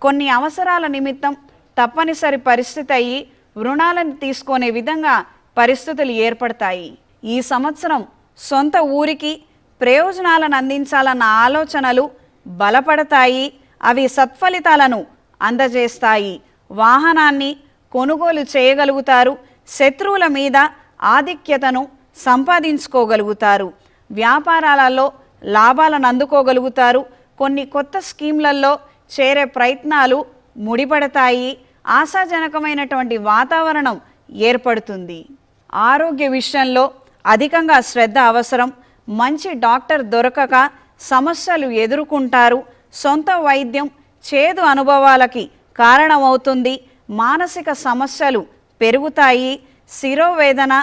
కొన్ని అవసరాల నిమిత్తం తప్పనిసరి పరిస్థితి అయ్యి రుణాలను తీసుకునే విధంగా పరిస్థితులు ఏర్పడతాయి. ఈ సంవత్సరం సొంత ఊరికి ప్రయోజనాలను అందించాలన్న ఆలోచనలు బలపడతాయి. అవి సత్ఫలితాలను అందజేస్తాయి. వాహనాన్ని కొనుగోలు చేయగలుగుతారు. శత్రువుల మీద ఆధిక్యతను సంపాదించుకోగలుగుతారు. వ్యాపారాలలో లాభాలను అందుకోగలుగుతారు. కొన్ని కొత్త స్కీమ్లలో చేరే ప్రయత్నాలు ముడిపడతాయి. ఆశాజనకమైనటువంటి వాతావరణం ఏర్పడుతుంది. ఆరోగ్య విషయంలో అధికంగా శ్రద్ధ అవసరం. మంచి డాక్టర్ దొరకక సమస్యలు ఎదుర్కొంటారు. సొంత వైద్యం చేదు అనుభవాలకి కారణమవుతుంది. మానసిక సమస్యలు పెరుగుతాయి. శిరోవేదన,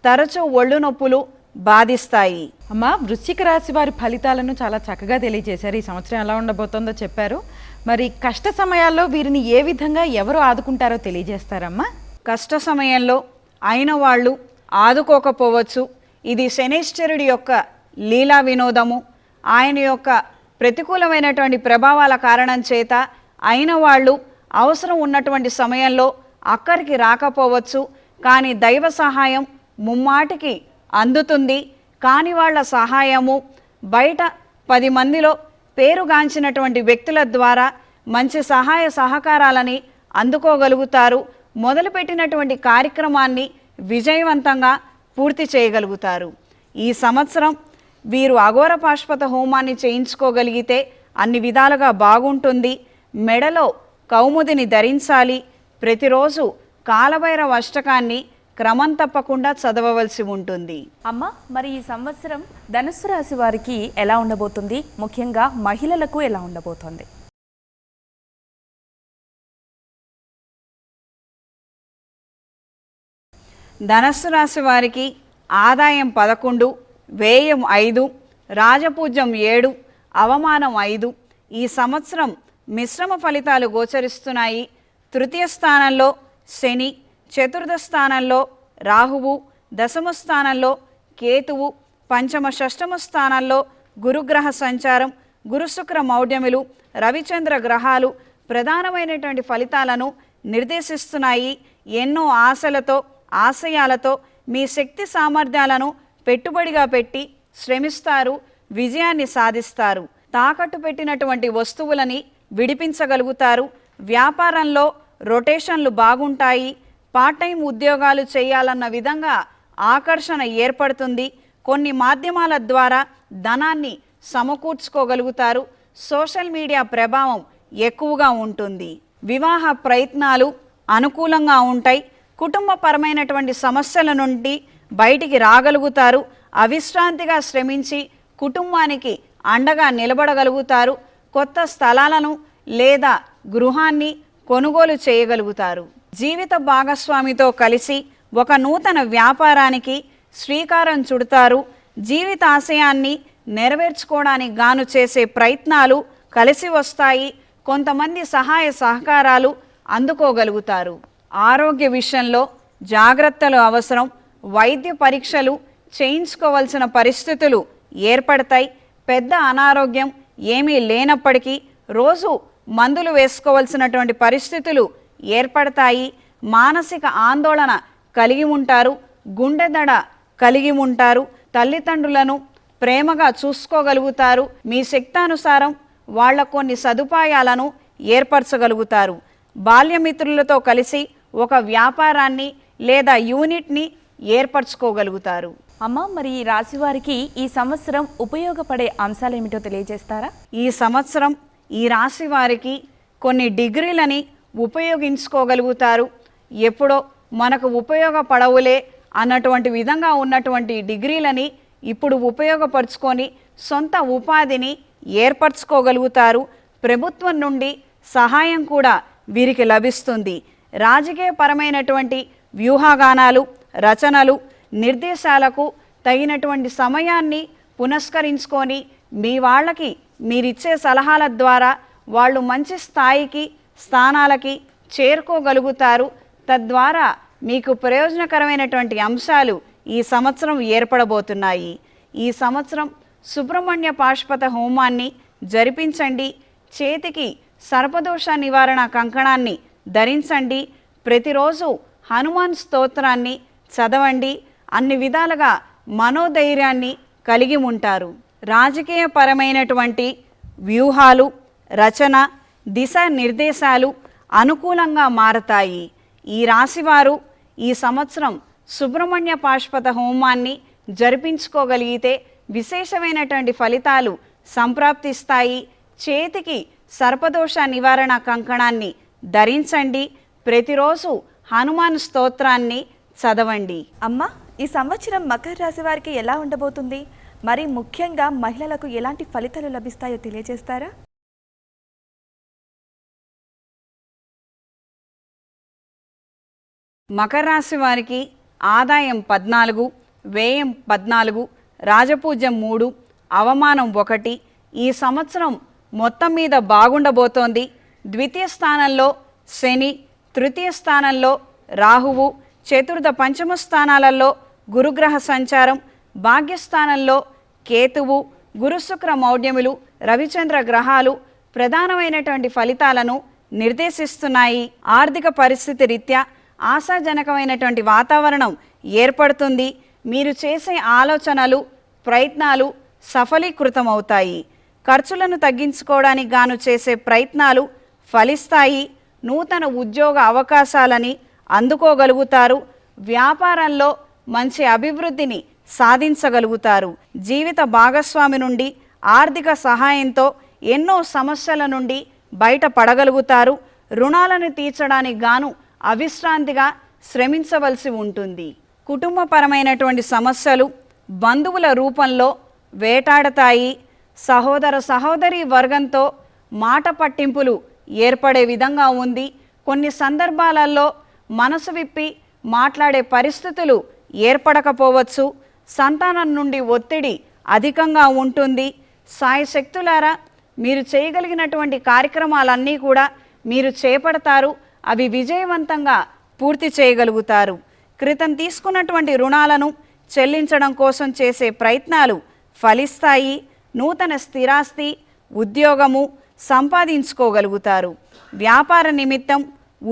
తరచూ ఒళ్ళు నొప్పులు బాధిస్తాయి. అమ్మా, వృశ్చిక రాశి వారి ఫలితాలను చాలా చక్కగా తెలియజేశారు. ఈ సంవత్సరం ఎలా ఉండబోతోందో చెప్పారు. మరి కష్ట సమయాల్లో వీరిని ఏ విధంగా ఎవరు ఆదుకుంటారో తెలియజేస్తారమ్మా? కష్ట సమయంలో అయిన వాళ్ళు ఆదుకోకపోవచ్చు. ఇది శనైశ్చరుడి యొక్క లీలా వినోదము. ఆయన యొక్క ప్రతికూలమైనటువంటి ప్రభావాల కారణం చేత అయిన వాళ్ళు అవసరం ఉన్నటువంటి సమయంలో అక్కడికి రాకపోవచ్చు. కానీ దైవ సహాయం ముమ్మాటికి అందుతుంది. కాని వాళ్ళ సహాయము బయట 10 మందిలో పేరుగాంచినటువంటి వ్యక్తుల ద్వారా మంచి సహాయ సహకారాలని అందుకోగలుగుతారు. మొదలుపెట్టినటువంటి కార్యక్రమాన్ని విజయవంతంగా పూర్తి చేయగలుగుతారు. ఈ సంవత్సరం వీరు అఘోర పాశుపత హోమాన్ని చేయించుకోగలిగితే అన్ని విధాలుగా బాగుంటుంది. మెడలో కౌముదిని ధరించాలి. ప్రతిరోజు కాలభైరవ అష్టకాన్ని క్రమం తప్పకుండా చదవవలసి ఉంటుంది. అమ్మ, మరి ఈ సంవత్సరం ధనుస్సు రాశి వారికి ఎలా ఉండబోతుంది? ముఖ్యంగా మహిళలకు ఎలా ఉండబోతోంది? ధనస్సు రాశి వారికి ఆదాయం 11, వ్యయం 5, రాజపూజ్యం 7, అవమానం 5. ఈ సంవత్సరం మిశ్రమ ఫలితాలు గోచరిస్తున్నాయి. తృతీయ స్థానంలో శని, చతుర్థ స్థానంలో రాహువు, దశమ స్థానంలో కేతువు, పంచమ షష్టమ స్థానాల్లో గురుగ్రహ సంచారం, గురుశుక్ర మౌఢ్యములు, రవిచంద్ర గ్రహాలు ప్రధానమైనటువంటి ఫలితాలను నిర్దేశిస్తున్నాయి. ఎన్నో ఆశలతో ఆశయాలతో మీ శక్తి సామర్థ్యాలను పెట్టుబడిగా పెట్టి శ్రమిస్తారు, విజయాన్ని సాధిస్తారు. తాకట్టు పెట్టినటువంటి వస్తువులని విడిపించగలుగుతారు. వ్యాపారంలో రొటేషన్లు బాగుంటాయి. పార్ట్ టైం ఉద్యోగాలు చేయాలన్న విధంగా ఆకర్షణ ఏర్పడుతుంది. కొన్ని మాధ్యమాల ద్వారా ధనాన్ని సమకూర్చుకోగలుగుతారు. సోషల్ మీడియా ప్రభావం ఎక్కువగా ఉంటుంది. వివాహ ప్రయత్నాలు అనుకూలంగా ఉంటాయి. కుటుంబపరమైనటువంటి సమస్యల నుండి బయటికి రాగలుగుతారు. అవిశ్రాంతిగా శ్రమించి కుటుంబానికి అండగా నిలబడగలుగుతారు. కొత్త స్థలాలను లేదా గృహాన్ని కొనుగోలు చేయగలుగుతారు. జీవిత భాగస్వామితో కలిసి ఒక నూతన వ్యాపారానికి శ్రీకారం చుడతారు. జీవిత ఆశయాన్ని నెరవేర్చుకోవడానికి గాను చేసే ప్రయత్నాలు కలిసి వస్తాయి. కొంతమంది సహాయ సహకారాలు అందుకోగలుగుతారు. ఆరోగ్య విషయంలో జాగ్రత్తలు అవసరం. వైద్య పరీక్షలు చేయించుకోవాల్సిన పరిస్థితులు ఏర్పడతాయి. పెద్ద అనారోగ్యం ఏమీ లేనప్పటికీ రోజు మందులు వేసుకోవాల్సినటువంటి పరిస్థితులు ఏర్పడతాయి. మానసిక ఆందోళన కలిగి ఉంటారు. గుండె దడ కలిగి ఉంటారు. తల్లిదండ్రులను ప్రేమగా చూసుకోగలుగుతారు. మీ శక్తానుసారం వాళ్ళ కొన్ని సదుపాయాలను ఏర్పరచగలుగుతారు. బాల్యమిత్రులతో కలిసి ఒక వ్యాపారాన్ని లేదా యూనిట్ని ఏర్పరచుకోగలుగుతారు. అమ్మ, మరి ఈ రాశి వారికి ఈ సంవత్సరం ఉపయోగపడే అంశాలు ఏమిటో తెలియజేస్తారా? ఈ సంవత్సరం ఈ రాశి వారికి కొన్ని డిగ్రీలని ఉపయోగించుకోగలుగుతారు. ఎప్పుడో మనకు ఉపయోగపడవులే అన్నటువంటి విధంగా ఉన్నటువంటి డిగ్రీలని ఇప్పుడు ఉపయోగపరుచుకొని సొంత ఉపాధిని ఏర్పరచుకోగలుగుతారు. ప్రభుత్వం నుండి సహాయం కూడా వీరికి లభిస్తుంది. రాజకీయపరమైనటువంటి వ్యూహగానాలు, రచనలు, నిర్దేశాలకు తగినటువంటి సమయాన్ని పునస్కరించుకొని మీ వాళ్ళకి మీరిచ్చే సలహాల ద్వారా వాళ్ళు మంచి స్థాయికి స్థానాలకి చేరుకోగలుగుతారు. తద్వారా మీకు ప్రయోజనకరమైనటువంటి అంశాలు ఈ సంవత్సరం ఏర్పడబోతున్నాయి. ఈ సంవత్సరం సుబ్రహ్మణ్య పాశుపత హోమాన్ని జరిపించండి. చేతికి సర్పదోష నివారణ కంకణాన్ని ధరించండి. ప్రతిరోజు హనుమాన్ స్తోత్రాన్ని చదవండి. అన్ని విధాలుగా మనోధైర్యాన్ని కలిగి ఉంటారు. రాజకీయపరమైనటువంటి వ్యూహాలు, రచన, దిశా నిర్దేశాలు అనుకూలంగా మారతాయి. ఈ రాశివారు ఈ సంవత్సరం సుబ్రహ్మణ్య పాశుపత హోమాన్ని జరిపించుకోగలిగితే విశేషమైనటువంటి ఫలితాలు సంప్రాప్తిస్తాయి. చేతికి సర్పదోష నివారణ కంకణాన్ని ధరించండి. ప్రతిరోజు హనుమాన్ స్తోత్రాన్ని చదవండి. అమ్మ, ఈ సంవత్సరం మకర రాశి వారికి ఎలా ఉండబోతుంది? మరి ముఖ్యంగా మహిళలకు ఎలాంటి ఫలితాలు లభిస్తాయో తెలియజేస్తారా? మకర రాశి వారికి ఆదాయం 14, వ్యయం 14, రాజపూజ్యం 3, అవమానం 1. ఈ సంవత్సరం మొత్తం మీద బాగుండబోతోంది. ద్వితీయ స్థానంలో శని, తృతీయ స్థానంలో రాహువు, చతుర్థ పంచమ స్థానాలలో గురుగ్రహ సంచారం, భాగ్యస్థానంలో కేతువు, గురుశుక్ర మౌఢ్యములు, రవిచంద్ర గ్రహాలు ప్రధానమైనటువంటి ఫలితాలను నిర్దేశిస్తున్నాయి. ఆర్థిక పరిస్థితి రీత్యా ఆశాజనకమైనటువంటి వాతావరణం ఏర్పడుతుంది. మీరు చేసే ఆలోచనలు, ప్రయత్నాలు సఫలీకృతమవుతాయి. ఖర్చులను తగ్గించుకోవడానికి గాను చేసే ప్రయత్నాలు ఫలిస్తాయి. నూతన ఉద్యోగ అవకాశాలని అందుకోగలుగుతారు. వ్యాపారంలో మంచి అభివృద్ధిని సాధించగలుగుతారు. జీవిత భాగస్వామి నుండి ఆర్థిక సహాయంతో ఎన్నో సమస్యల నుండి బయటపడగలుగుతారు. రుణాలను తీర్చడానికి గాను అవిశ్రాంతిగా శ్రమించవలసి ఉంటుంది. కుటుంబపరమైనటువంటి సమస్యలు బంధువుల రూపంలో వేటాడతాయి. సహోదర సహోదరి వర్గంతో మాట పట్టింపులు ఏర్పడే విధంగా ఉంది. కొన్ని సందర్భాలలో మనసు విప్పి మాట్లాడే పరిస్థితులు ఏర్పడకపోవచ్చు. సంతానం నుండి ఒత్తిడి అధికంగా ఉంటుంది. సాయశక్తులారా మీరు చేయగలిగినటువంటి కార్యక్రమాలన్నీ కూడా మీరు చేపడతారు. అవి విజయవంతంగా పూర్తి చేయగలుగుతారు. క్రితం తీసుకున్నటువంటి రుణాలను చెల్లించడం కోసం చేసే ప్రయత్నాలు ఫలిస్తాయి. నూతన స్థిరాస్తి, ఉద్యోగము సంపాదించుకోగలుగుతారు. వ్యాపార నిమిత్తం,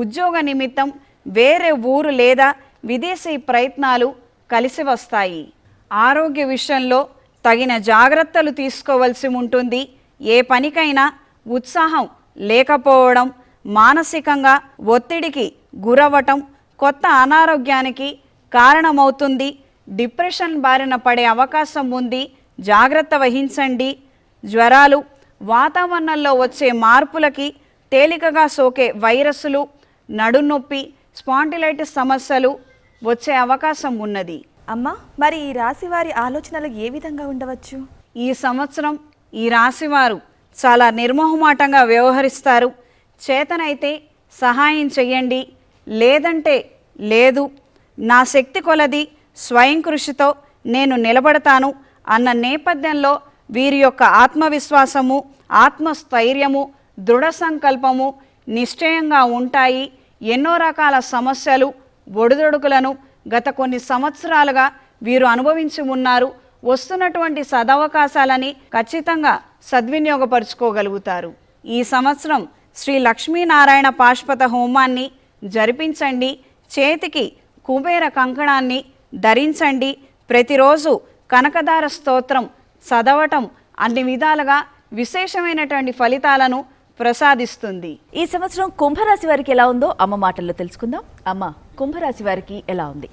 ఉద్యోగ నిమిత్తం వేరే ఊరు లేదా విదేశీ ప్రయత్నాలు కలిసి వస్తాయి. ఆరోగ్య విషయంలో తగిన జాగ్రత్తలు తీసుకోవాల్సి ఉంటుంది. ఏ పనికైనా ఉత్సాహం లేకపోవడం, మానసికంగా ఒత్తిడికి గురవటం కొత్త అనారోగ్యానికి కారణమవుతుంది. డిప్రెషన్ బారిన పడే అవకాశం ఉంది. జాగ్రత్త వహించండి. జ్వరాలు, వాతావరణంలో వచ్చే మార్పులకి, తేలికగా సోకే వైరస్సులు, నడునొప్పి, స్పాండిలైటిస్ సమస్యలు వచ్చే అవకాశం ఉన్నది. అమ్మ, మరి ఈ రాశి వారి ఆలోచనలు ఏ విధంగా ఉండవచ్చు? ఈ సంవత్సరం ఈ రాశివారు చాలా నిర్మోహమాటంగా వ్యవహరిస్తారు. చేతనైతే సహాయం చెయ్యండి, లేదంటే లేదు. నా శక్తి కొలది స్వయం కృషితో నేను నిలబడతాను అన్న నేపథ్యంలో వీరి యొక్క ఆత్మవిశ్వాసము, ఆత్మస్థైర్యము, దృఢ సంకల్పము నిశ్చయంగా ఉంటాయి. ఎన్నో రకాల సమస్యలు, ఒడిదొడుకులను గత కొన్ని సంవత్సరాలుగా వీరు అనుభవించి ఉన్నారు. వస్తున్నటువంటి సదవకాశాలని ఖచ్చితంగా సద్వినియోగపరుచుకోగలుగుతారు. ఈ సంవత్సరం శ్రీ లక్ష్మీనారాయణ పాశుపత హోమాన్ని జరిపించండి. చేతికి కుబేర కంకణాన్ని ధరించండి. ప్రతిరోజు కనకదార స్తోత్రం చదవటం అన్ని విధాలుగా విశేషమైనటువంటి ఫలితాలను ప్రసాదిస్తుంది. ఈ సంవత్సరం కుంభరాశి వారికి ఎలా ఉందో అమ్మ మాటల్లో తెలుసుకుందాం. అమ్మ, కుంభరాశి వారికి ఎలా ఉంది?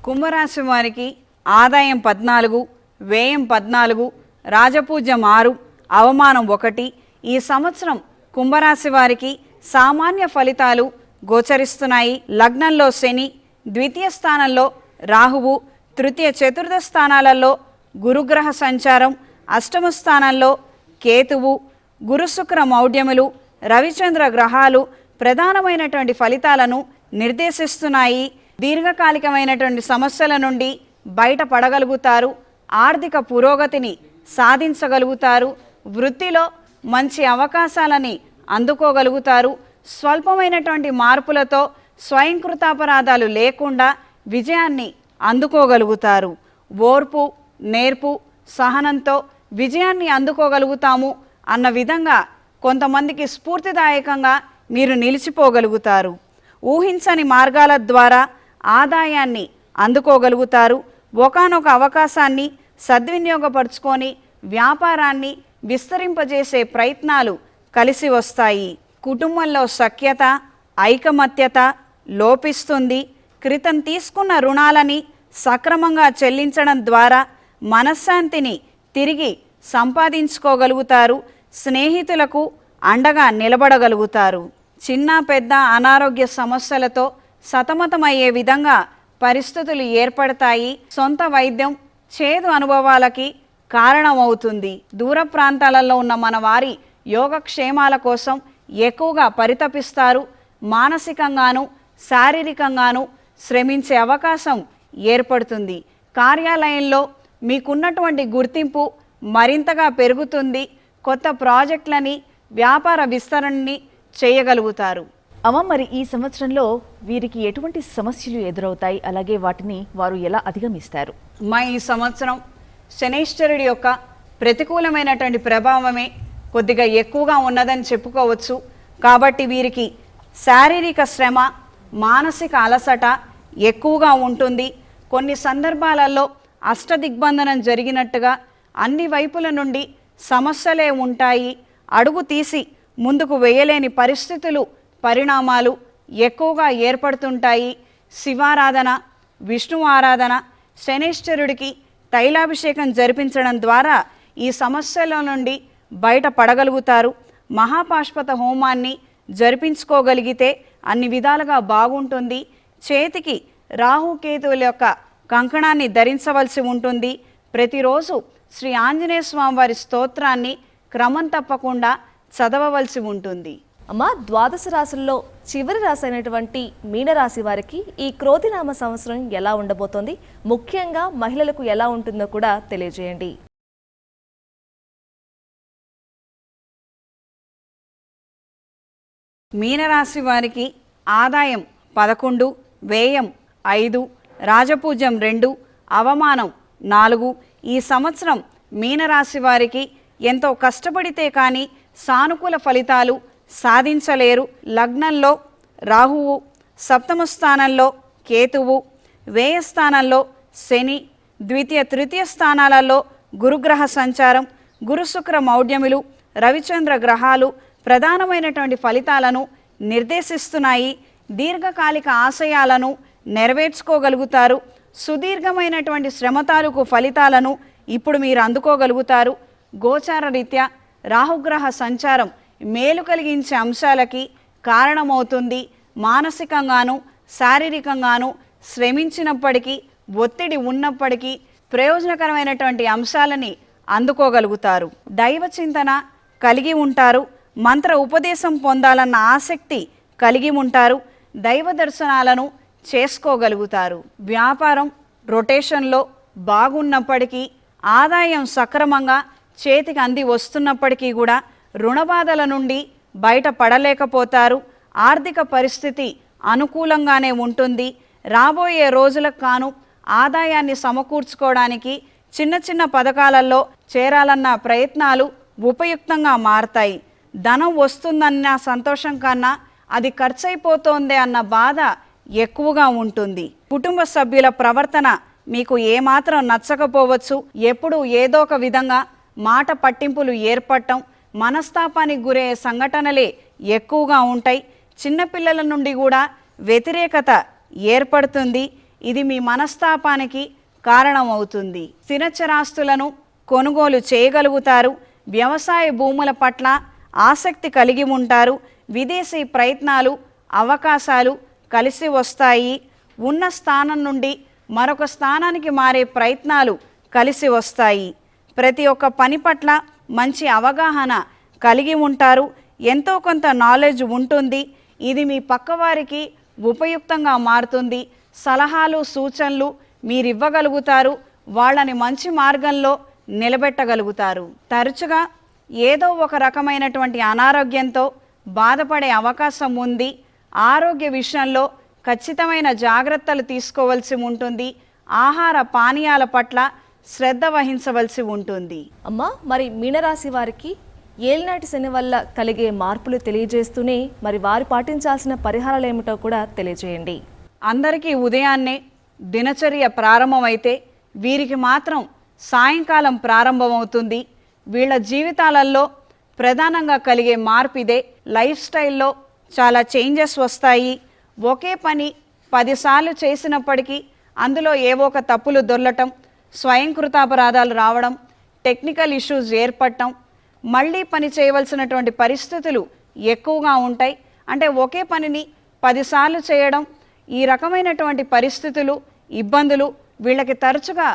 కుంభరాశి వారికి ఆదాయం 14, వ్యయం 14, రాజపూజ్యం 6, అవమానం 1. ఈ సంవత్సరం కుంభరాశి వారికి సామాన్య ఫలితాలు గోచరిస్తున్నాయి. లగ్నంలో శని, ద్వితీయ స్థానంలో రాహువు, తృతీయ చతుర్థ స్థానాలలో గురుగ్రహ సంచారం, అష్టమ స్థానంలో కేతువు, గురుశుక్ర మౌఢ్యములు, రవిచంద్ర గ్రహాలు ప్రధానమైనటువంటి ఫలితాలను నిర్దేశిస్తున్నాయి. దీర్ఘకాలికమైనటువంటి సమస్యల నుండి బయటపడగలుగుతారు. ఆర్థిక పురోగతిని సాధించగలుగుతారు. వృత్తిలో మంచి అవకాశాలని అందుకోగలుగుతారు. స్వల్పమైనటువంటి మార్పులతో స్వయంకృతాపరాధాలు లేకుండా విజయాన్ని అందుకోగలుగుతారు. ఓర్పు, నేర్పు, సహనంతో విజయాన్ని అందుకోగలుగుతాము అన్న విధంగా కొంతమందికి స్ఫూర్తిదాయకంగా మీరు నిలిచిపోగలుగుతారు. ఊహించని మార్గాల ద్వారా ఆదాయాన్ని అందుకోగలుగుతారు. ఒకానొక అవకాశాన్ని సద్వినియోగపరుచుకొని వ్యాపారాన్ని విస్తరింపజేసే ప్రయత్నాలు కలిసి వస్తాయి. కుటుంబంలో సఖ్యత, ఐకమత్యత లోపిస్తుంది. క్రితం తీసుకున్న రుణాలని సక్రమంగా చెల్లించడం ద్వారా మనశ్శాంతిని తిరిగి సంపాదించుకోగలుగుతారు. స్నేహితులకు అండగా నిలబడగలుగుతారు. చిన్న పెద్ద అనారోగ్య సమస్యలతో సతమతమయ్యే విధంగా పరిస్థితులు ఏర్పడతాయి. సొంత వైద్యం చేదు అనుభవాలకి కారణమవుతుంది. దూర ప్రాంతాలలో ఉన్న మన వారి యోగక్షేమాల కోసం ఎక్కువగా పరితపిస్తారు. మానసికంగాను శారీరకంగాను శ్రమించే అవకాశం ఏర్పడుతుంది. కార్యాలయంలో మీకున్నటువంటి గుర్తింపు మరింతగా పెరుగుతుంది. కొత్త ప్రాజెక్టులని, వ్యాపార విస్తరణని చేయగలుగుతారు. అమ్మ, మరి ఈ సంవత్సరంలో వీరికి ఎటువంటి సమస్యలు ఎదురవుతాయి, అలాగే వాటిని వారు ఎలా అధిగమిస్తారు? ఈ సంవత్సరం శనైశ్వరుడి యొక్క ప్రతికూలమైనటువంటి ప్రభావమే కొద్దిగా ఎక్కువగా ఉన్నదని చెప్పుకోవచ్చు. కాబట్టి వీరికి శారీరక శ్రమ, మానసిక అలసట ఎక్కువగా ఉంటుంది. కొన్ని సందర్భాలలో అష్టదిగ్బంధనం జరిగినట్టుగా అన్ని వైపుల నుండి సమస్యలే ఉంటాయి. అడుగు తీసి ముందుకు వేయలేని పరిస్థితులు, పరిణామాలు ఎక్కువగా ఏర్పడుతుంటాయి. శివారాధన, విష్ణు ఆరాధన, శనైశ్వరుడికి తైలాభిషేకం జరిపించడం ద్వారా ఈ సమస్యల నుండి బయటపడగలుగుతారు. మహాపాశుపత హోమాన్ని జరిపించుకోగలిగితే అన్ని విధాలుగా బాగుంటుంది. చేతికి రాహుకేతువుల యొక్క కంకణాన్ని ధరించవలసి ఉంటుంది. ప్రతిరోజు శ్రీ ఆంజనేయ స్వామి వారి స్తోత్రాన్ని క్రమం తప్పకుండా చదవవలసి ఉంటుంది. అమ్మ, ద్వాదశ రాశుల్లో చివరి రాశి అయినటువంటి మీనరాశి వారికి ఈ క్రోధినామ సంవత్సరం ఎలా ఉండబోతోంది, ముఖ్యంగా మహిళలకు ఎలా ఉంటుందో కూడా తెలియజేయండి. మీనరాశి వారికి ఆదాయం 11, వ్యయం 5, రాజపూజ్యం 2, అవమానం 4. ఈ సంవత్సరం మీనరాశి వారికి ఎంతో కష్టపడితే కానీ సానుకూల ఫలితాలు సాధించలేరు. లగ్నంలో రాహువు, సప్తమ స్థానంలో కేతువు, వ్యయ స్థానంలో శని, ద్వితీయ తృతీయ స్థానాలలో గురుగ్రహ సంచారం, గురుశుక్ర మౌఢ్యములు, రవిచంద్ర గ్రహాలు ప్రధానమైనటువంటి ఫలితాలను నిర్దేశిస్తున్నాయి. దీర్ఘకాలిక ఆశయాలను నెరవేర్చుకోగలుగుతారు. సుదీర్ఘమైనటువంటి శ్రమ తాలూకు ఫలితాలను ఇప్పుడు మీరు అందుకోగలుగుతారు. గోచార రీత్యా రాహుగ్రహ సంచారం మేలు కలిగించే అంశాలకి కారణమవుతుంది. మానసికంగాను శారీరకంగాను శ్రమించినప్పటికీ, ఒత్తిడి ఉన్నప్పటికీ ప్రయోజనకరమైనటువంటి అంశాలని అందుకోగలుగుతారు. దైవ చింతన కలిగి ఉంటారు. మంత్ర ఉపదేశం పొందాలన్న ఆసక్తి కలిగి ఉంటారు. దైవ దర్శనాలను చేసుకోగలుగుతారు. వ్యాపారం రొటేషన్లో బాగున్నప్పటికీ, ఆదాయం సక్రమంగా చేతికి అంది వస్తున్నప్పటికీ కూడా రుణబాధల నుండి బయటపడలేకపోతారు. ఆర్థిక పరిస్థితి అనుకూలంగానే ఉంటుంది. రాబోయే రోజులకు కాను ఆదాయాన్ని సమకూర్చుకోవడానికి చిన్న చిన్న పథకాలలో చేరాలన్న ప్రయత్నాలు ఉపయుక్తంగా మారతాయి. ధనం వస్తుందన్న సంతోషం కన్నా అది ఖర్చయిపోతోందే అన్న బాధ ఎక్కువగా ఉంటుంది. కుటుంబ సభ్యుల ప్రవర్తన మీకు ఏమాత్రం నచ్చకపోవచ్చు. ఎప్పుడు ఏదో ఒక విధంగా మాట పట్టింపులు ఏర్పడటం, మనస్తాపానికి గురయ్యే సంఘటనలే ఎక్కువగా ఉంటాయి. చిన్నపిల్లల నుండి కూడా వ్యతిరేకత ఏర్పడుతుంది. ఇది మీ మనస్తాపానికి కారణమవుతుంది. స్థిరచరాస్తులను కొనుగోలు చేయగలుగుతారు. వ్యవసాయ భూముల పట్ల ఆసక్తి కలిగి ఉంటారు. విదేశీ ప్రయత్నాలు, అవకాశాలు కలిసి వస్తాయి. ఉన్న స్థానం నుండి మరొక స్థానానికి మారే ప్రయత్నాలు కలిసి వస్తాయి. ప్రతి ఒక్క పని పట్ల మంచి అవగాహన కలిగి ఉంటారు. ఎంతో కొంత నాలెడ్జ్ ఉంటుంది. ఇది మీ పక్కవారికి ఉపయుక్తంగా మారుతుంది. సలహాలు, సూచనలు మీరు ఇవ్వగలుగుతారు. వాళ్ళని మంచి మార్గంలో నిలబెట్టగలుగుతారు. తరచుగా ఏదో ఒక రకమైనటువంటి అనారోగ్యంతో బాధపడే అవకాశం ఉంది. ఆరోగ్య విషయంలో ఖచ్చితమైన జాగ్రత్తలు తీసుకోవాల్సి ఉంటుంది. ఆహార పానీయాల పట్ల శ్రద్ధ వహించవలసి ఉంటుంది. అమ్మ, మరి మీనరాశి వారికి ఏలినాటి శని వల్ల కలిగే మార్పులు తెలియజేస్తూనే మరి వారు పాటించాల్సిన పరిహారాలు ఏమిటో కూడా తెలియజేయండి. అందరికీ ఉదయాన్నే దినచర్య ప్రారంభమైతే వీరికి మాత్రం సాయంకాలం ప్రారంభమవుతుంది. వీళ్ళ జీవితాలలో ప్రధానంగా కలిగే మార్పు ఇదే. లైఫ్ స్టైల్లో చాలా చేంజెస్ వస్తాయి. ఒకే పని 10 సార్లు చేసినప్పటికీ అందులో ఏవో ఒక తప్పులు దొర్లటం, స్వయంకృతాపరాధాలు రావడం, టెక్నికల్ ఇష్యూస్ ఏర్పడటం, మళ్ళీ పని చేయవలసినటువంటి పరిస్థితులు ఎక్కువగా ఉంటాయి. అంటే ఒకే పనిని 10 సార్లు చేయడం, ఈ రకమైనటువంటి పరిస్థితులు, ఇబ్బందులు వీళ్ళకి తరచుగా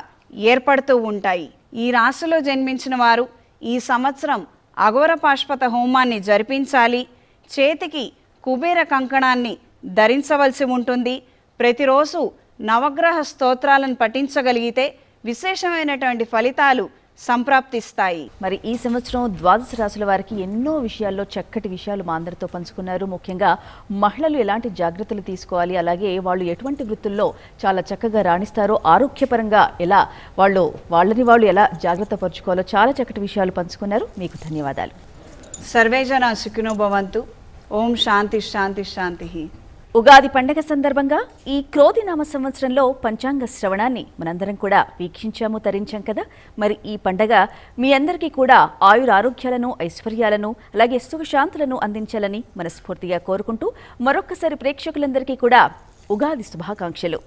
ఏర్పడుతూ ఉంటాయి. ఈ రాశిలో జన్మించిన వారు ఈ సంవత్సరం అఘోర పాశుపత హోమాన్ని జరిపించాలి. చేతికి కుబేర కంకణాన్ని ధరించవలసి ఉంటుంది. ప్రతిరోజు నవగ్రహ స్తోత్రాలను పఠించగలిగితే విశేషమైనటువంటి ఫలితాలు సంప్రాప్తిస్తాయి. మరి ఈ సంవత్సరం ద్వాదశ రాశుల వారికి ఎన్నో విషయాల్లో చక్కటి విషయాలు మా అందరితో పంచుకున్నారు. ముఖ్యంగా మహిళలు ఎలాంటి జాగ్రత్తలు తీసుకోవాలి, అలాగే వాళ్ళు ఎటువంటి వృత్తుల్లో చాలా చక్కగా రాణిస్తారో, ఆరోగ్యపరంగా ఎలా వాళ్ళని వాళ్ళు ఎలా జాగ్రత్త పరుచుకోవాలో చాలా చక్కటి విషయాలు పంచుకున్నారు. మీకు ధన్యవాదాలు. సర్వే జన సుఖినో భవంతు. ఓం శాంతి శాంతి శాంతి. ఉగాది పండగ సందర్భంగా ఈ క్రోధినామ సంవత్సరంలో పంచాంగ శ్రవణాన్ని మనందరం కూడా వీక్షించాము, తరించాం కదా. మరి ఈ పండగ మీ అందరికీ కూడా ఆయురారోగ్యాలను, ఐశ్వర్యాలను, అలాగే సుఖశాంతులను అందించాలని మనస్ఫూర్తిగా కోరుకుంటూ మరొక్కసారి ప్రేక్షకులందరికీ కూడా ఉగాది శుభాకాంక్షలు.